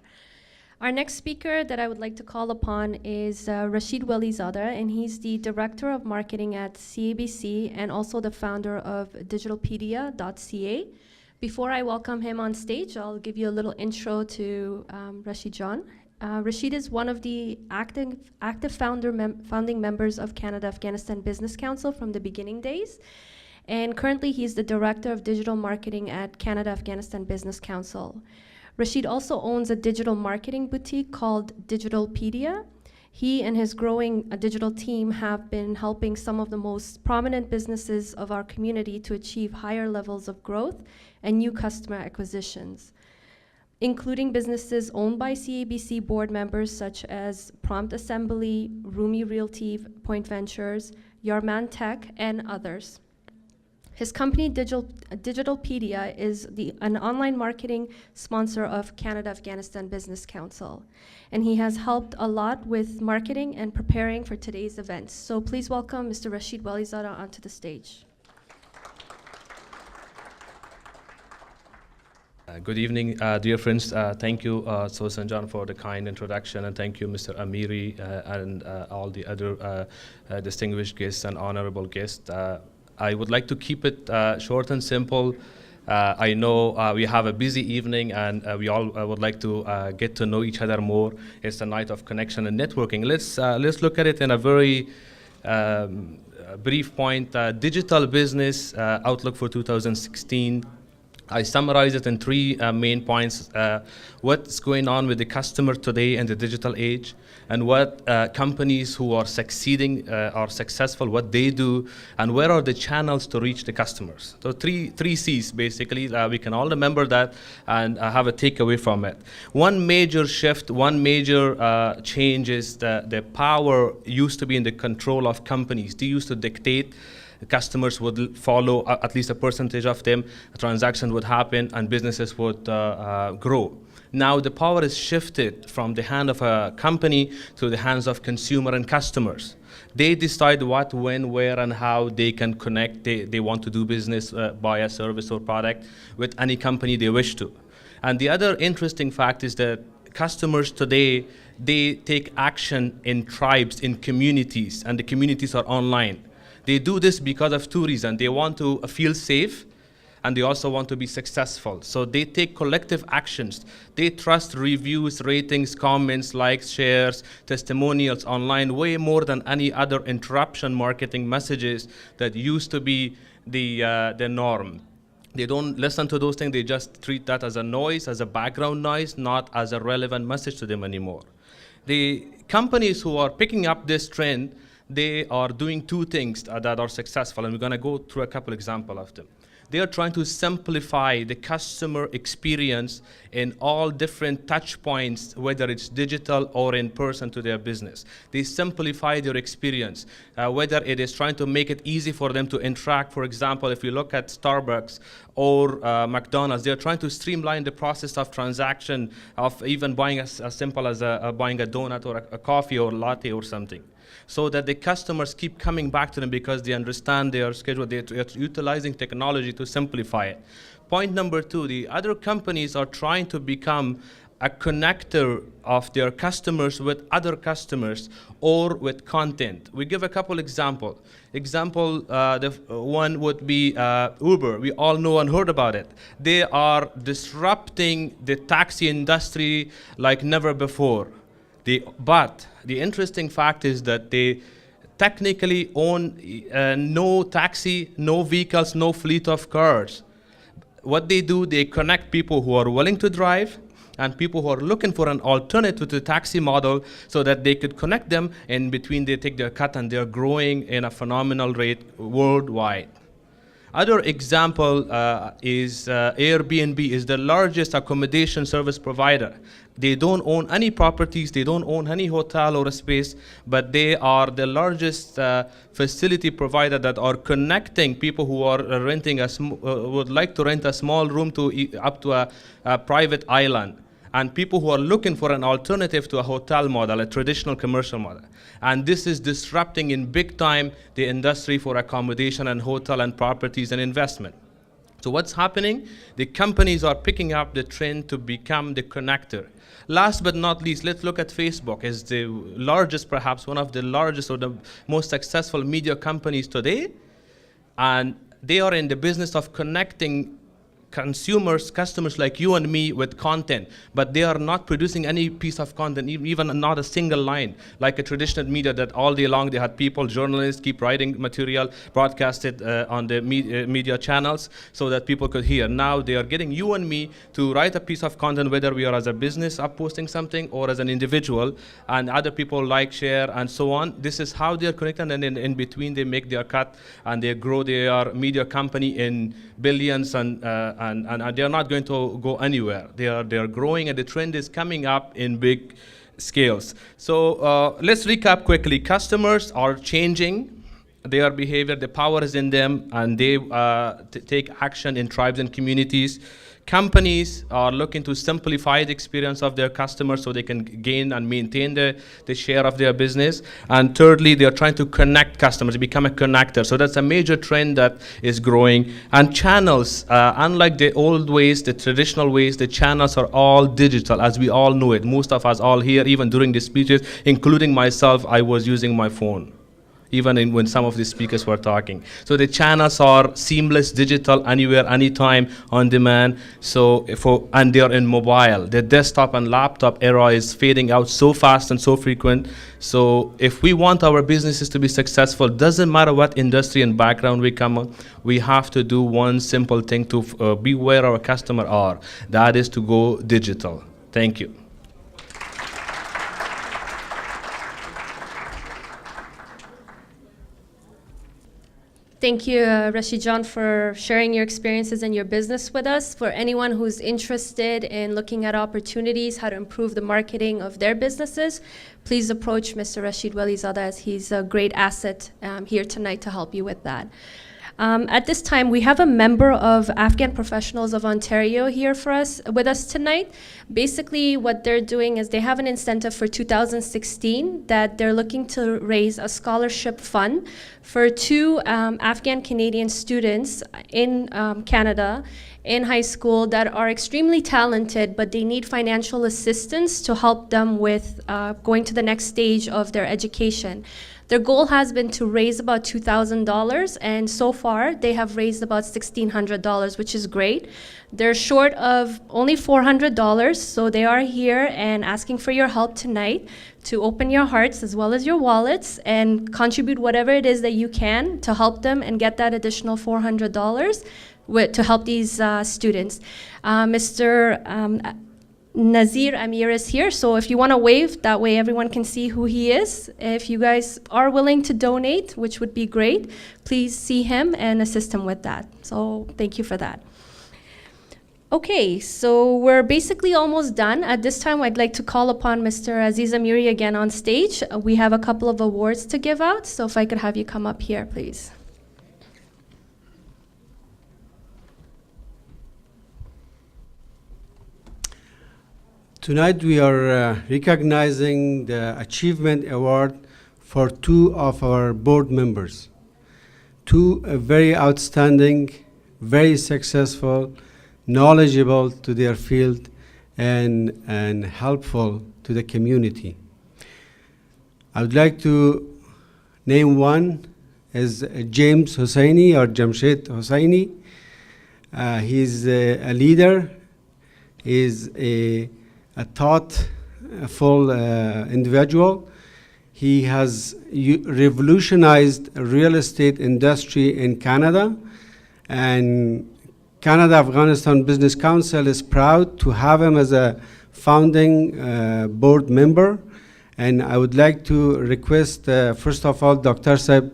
Our next speaker that I would like to call upon is Rashid Walizadeh, and he's the Director of Marketing at CABC and also the founder of digitalpedia.ca. Before I welcome him on stage, I'll give you a little intro to Rashid John. Rashid is one of the active founding members of Canada-Afghanistan Business Council from the beginning days. And currently he's the Director of Digital Marketing at Canada-Afghanistan Business Council. Rashid also owns a digital marketing boutique called Digitalpedia. He and his growing digital team have been helping some of the most prominent businesses of our community to achieve higher levels of growth and new customer acquisitions, including businesses owned by CABC board members such as Prompt Assembly, Rumi Realty, Point Ventures, Yarman Tech, and others. His company, Digitalpedia, is an online marketing sponsor of Canada-Afghanistan Business Council. And he has helped a lot with marketing and preparing for today's events. So please welcome Mr. Rashid Walizadeh onto the stage. Good evening, dear friends. Thank you, Susan John, for the kind introduction, and thank you, Mr. Amiri, and all the other distinguished guests and honorable guests. I would like to keep it short and simple. I know we have a busy evening, and we all would like to get to know each other more. It's a night of connection and networking. Let's look at it in a very brief point. Digital business outlook for 2016. I summarize it in 3 main points. What's going on with the customer today in the digital age, and what companies who are succeeding are successful, what they do, and where are the channels to reach the customers. So three C's basically. We can all remember that and have a takeaway from it. One major shift, one major change is the power used to be in the control of companies. They used to dictate. The customers would follow at least a percentage of them, a transaction would happen, and businesses would grow. Now the power is shifted from the hand of a company to the hands of consumer and customers. They decide what, when, where, and how they can connect. They want to do business, buy a service or product with any company they wish to. And the other interesting fact is that customers today, they take action in tribes, in communities, and the communities are online. They do this because of two reasons. They want to feel safe, and they also want to be successful. So they take collective actions. They trust reviews, ratings, comments, likes, shares, testimonials online way more than any other interruption marketing messages that used to be the norm. They don't listen to those things. They just treat that as a noise, as a background noise, not as a relevant message to them anymore. The companies who are picking up this trend, they are doing two things that are successful, and we're going to go through a couple examples of them. They are trying to simplify the customer experience in all different touch points, whether it's digital or in person to their business. They simplify their experience, whether it is trying to make it easy for them to interact. For example, if you look at Starbucks or McDonald's, they're trying to streamline the process of transaction, of even buying as simple as buying a donut or a coffee or latte or something, so that the customers keep coming back to them because they understand their schedule. They're utilizing technology to simplify it. Point number two, the other companies are trying to become a connector of their customers with other customers or with content. We give a couple examples. The one would be Uber. We all know and heard about it. They are disrupting the taxi industry like never before. But the interesting fact is that they technically own no taxi, no vehicles, no fleet of cars. What they do, they connect people who are willing to drive and people who are looking for an alternative to the taxi model so that they could connect them. In between, they take their cut, and they're growing in a phenomenal rate worldwide. Other example is Airbnb is the largest accommodation service provider. They don't own any properties, they don't own any hotel or a space, but they are the largest facility provider that are connecting people who are renting would like to rent a small room up to a private island, and people who are looking for an alternative to a hotel model, a traditional commercial model. And this is disrupting in big time the industry for accommodation and hotel and properties and investment. So what's happening? The companies are picking up the trend to become the connector. Last but not least, let's look at Facebook as the largest, perhaps one of the largest or the most successful media companies today. And they are in the business of connecting consumers, customers like you and me with content, but they are not producing any piece of content, even not a single line, like a traditional media that all day long they had people, journalists, keep writing material, broadcast it on the media channels so that people could hear. Now they are getting you and me to write a piece of content, whether we are as a business up posting something or as an individual, and other people like, share, and so on. This is how they are connected, and in between they make their cut and they grow their media company in billions, and they're not going to go anywhere. They are growing, and the trend is coming up in big scales. So let's recap quickly. Customers are changing their behavior. The power is in them, and they take action in tribes and communities. Companies are looking to simplify the experience of their customers so they can gain and maintain the share of their business. And thirdly, they are trying to connect customers, become a connector. So that's a major trend that is growing. And channels, unlike the old ways, the traditional ways, the channels are all digital, as we all know it. Most of us all here, even during the speeches, including myself, I was using my phone, even when some of the speakers were talking. So the channels are seamless, digital, anywhere, anytime, on demand. And they are in mobile. The desktop and laptop era is fading out so fast and so frequent. So if we want our businesses to be successful, doesn't matter what industry and background we come on, we have to do one simple thing to be where our customers are. That is to go digital. Thank you. Thank you, Rashid John, for sharing your experiences and your business with us. For anyone who's interested in looking at opportunities, how to improve the marketing of their businesses, please approach Mr. Rashid Walizadeh, as he's a great asset here tonight to help you with that. At this time, we have a member of Afghan Professionals of Ontario here with us tonight. Basically, what they're doing is they have an incentive for 2016 that they're looking to raise a scholarship fund for 2 Afghan Canadian students in Canada. in high school that are extremely talented, but they need financial assistance to help them with going to the next stage of their education. Their goal has been to raise about $2,000, and so far they have raised about $1,600, which is great. They're short of only $400, so they are here and asking for your help tonight to open your hearts as well as your wallets and contribute whatever it is that you can to help them and get that additional $400 to help these students. Mr. Nazir Amir is here, so if you want to wave, that way everyone can see who he is. If you guys are willing to donate, which would be great, please see him and assist him with that. So thank you for that. Okay, so we're basically almost done. At this time, I'd like to call upon Mr. Aziz Amiri again on stage. We have a couple of awards to give out, so if I could have you come up here, please. Tonight we are recognizing the Achievement Award for two of our board members. Two very outstanding, very successful, knowledgeable to their field, and helpful to the community. I would like to name one as James Hosseini or Jamshed Hosseini. He's a leader, he's a thoughtful individual. He has revolutionized real estate industry in Canada, and Canada-Afghanistan Business Council is proud to have him as a founding board member. And I would like to request, first of all, Dr. Saib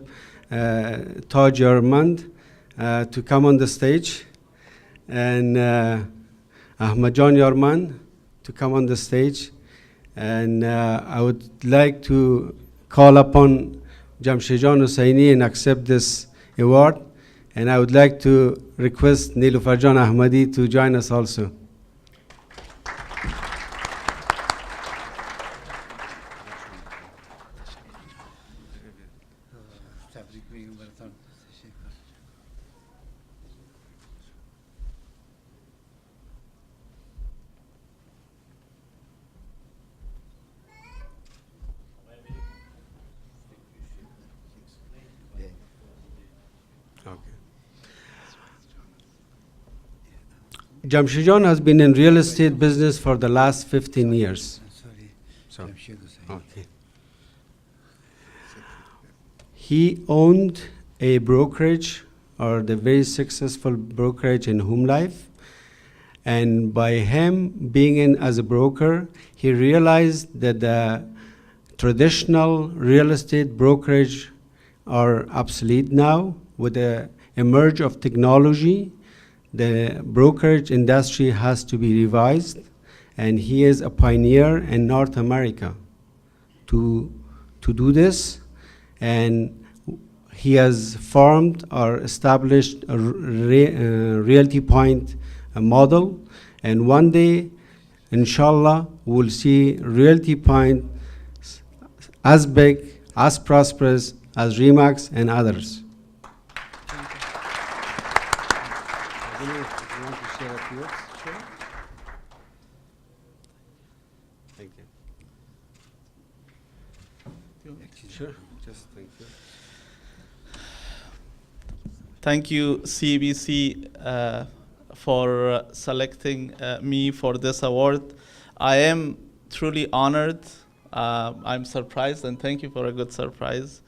Taj Yarmand to come on the stage, and Ahmad Jan Yarman to come on the stage. And I would like to call upon Jamshejan Hosseini and accept this award. And I would like to request Niloufar Jan Ahmadi to join us also. Jamshejan has been in real estate business for the last 15 years. Okay. He owned a brokerage, or the very successful brokerage in Home Life. And by him being in as a broker, he realized that the traditional real estate brokerage are obsolete now. With the emerge of technology, the brokerage industry has to be revised, and he is a pioneer in North America to do this. And he has formed or established a Realty Point model, and one day, inshallah, we'll see Realty Point as big, as prosperous as Remax and others. Thank you, CABC, for selecting me for this award. I am truly honored. I'm surprised, and thank you for a good surprise.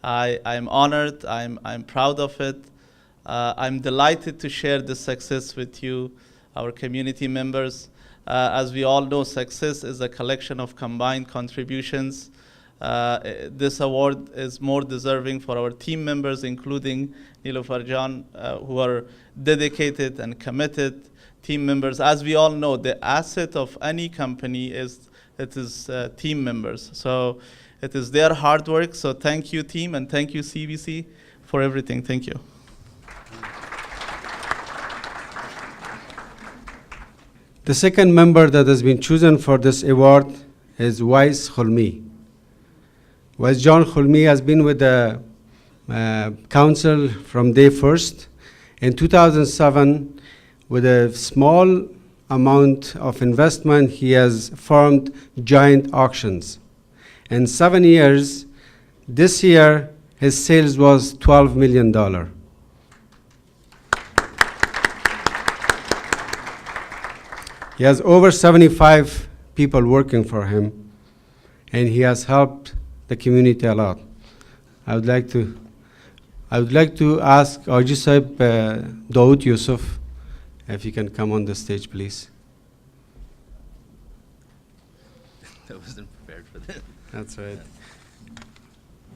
I'm honored. I'm proud of it. I'm delighted to share this success with you, our community members. As we all know, success is a collection of combined contributions. This award is more deserving for our team members, including Niloufar Jan, who are dedicated and committed team members. As we all know, the asset of any company is team members. So it is their hard work. So thank you, team, and thank you, CBC, for everything. Thank you. The second member that has been chosen for this award is Wais Khulmi. Wais John Khulmi has been with the council from day first. In 2007, with a small amount of investment, he has formed Giant Auctions. In 7 years, this year, his sales was $12 million. He has over 75 people working for him, and he has helped the community a lot. I would like to ask Haji Sahib Dawood Yusuf if he can come on the stage, please. I wasn't prepared for that. That's right.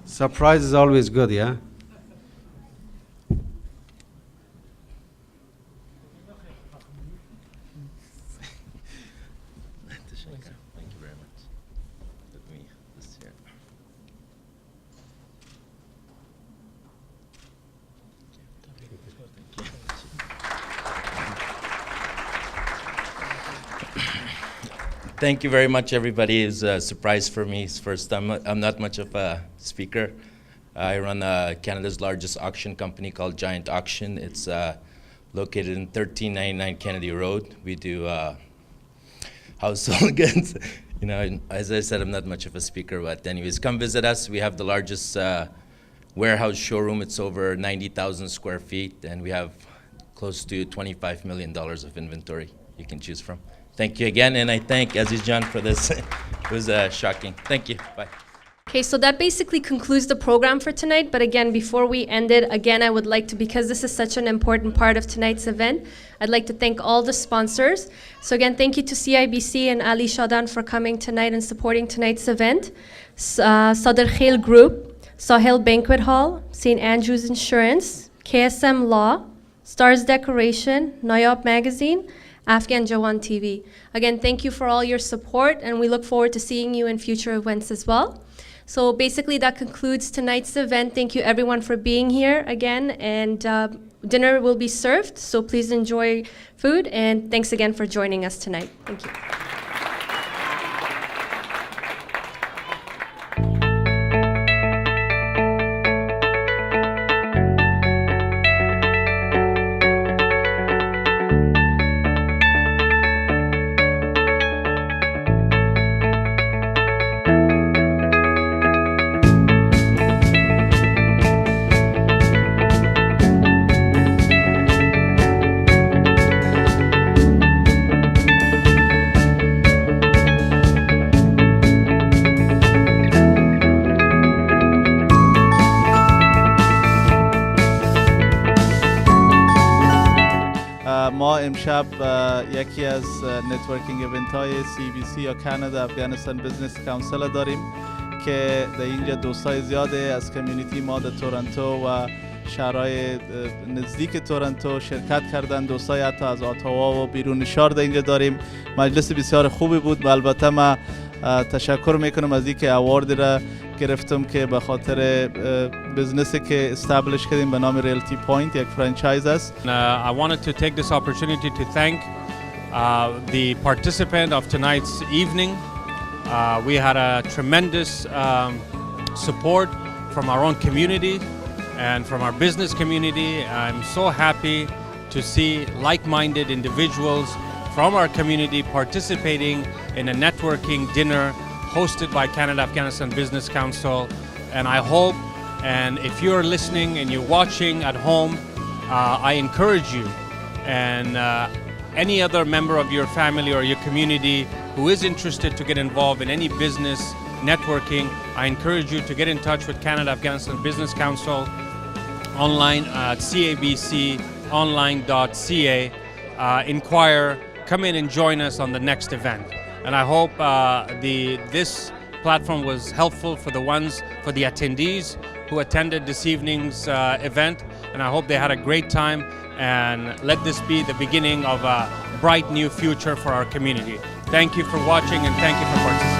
Surprise is always good, yeah? Thank you very much. Let me this here. Thank you very much, everybody. It's a surprise for me. It's first time. I'm not much of a speaker. I run Canada's largest auction company called Giant Auction. It's located in 1399 Kennedy Road. We do household goods. You know, as I said, I'm not much of a speaker, but anyways, come visit us. We have the largest warehouse showroom. It's over 90,000 square feet, and we have close to $25 million of inventory you can choose from. Thank you again, and I thank Aziz John for this. It was shocking. Thank you. Bye. Okay, so that basically concludes the program for tonight. But again, before we end it, again, I would like to, because this is such an important part of tonight's event, I'd like to thank all the sponsors. So again, thank you to CIBC and Ali Shadan for coming tonight and supporting tonight's event. Sadr Khail Group, Sahel Banquet Hall, St. Andrews Insurance, KSM Law, Stars Decoration, Nayab Magazine, Afghan Javan TV. Again, thank you for all your support, and we look forward to seeing you in future events as well. So basically that concludes tonight's event. Thank you everyone for being here again, and dinner will be served, so please enjoy food, and thanks again for joining us tonight. Thank you. ما امشب یکی از نتورکینگ ایونت های CABC یا کانادا افغانستان بزنس کانسل داریم که در اینجا دوستای زیاده از کمیونیتی ما در تورنتو و شهرهای نزدیک تورنتو شرکت کردن. دوستای حتی از اتاوا و بیرون شهر در اینجا داریم. مجلس بسیار خوبی بود و البته ما تشکر میکنم از اینکه اوارد را گرفتم که به خاطر بزنسی که استابلیش کردیم به نام ریالتی پوینت، یک فرانچایز است. I wanted to take this opportunity to thank the participant of tonight's evening. We had a tremendous support from our own community and from our business community. I'm so happy to see like-minded individuals from our community participating in a networking dinner hosted by Canada Afghanistan Business Council. And I hope, and if you're listening and you're watching at home, I encourage you and any other member of your family or your community who is interested to get involved in any business networking, I encourage you to get in touch with Canada Afghanistan Business Council online at cabconline.ca. Inquire, come in and join us on the next event. And I hope this platform was helpful for the attendees who attended this evening's event. And I hope they had a great time, and let this be the beginning of a bright new future for our community. Thank you for watching, and thank you for participating.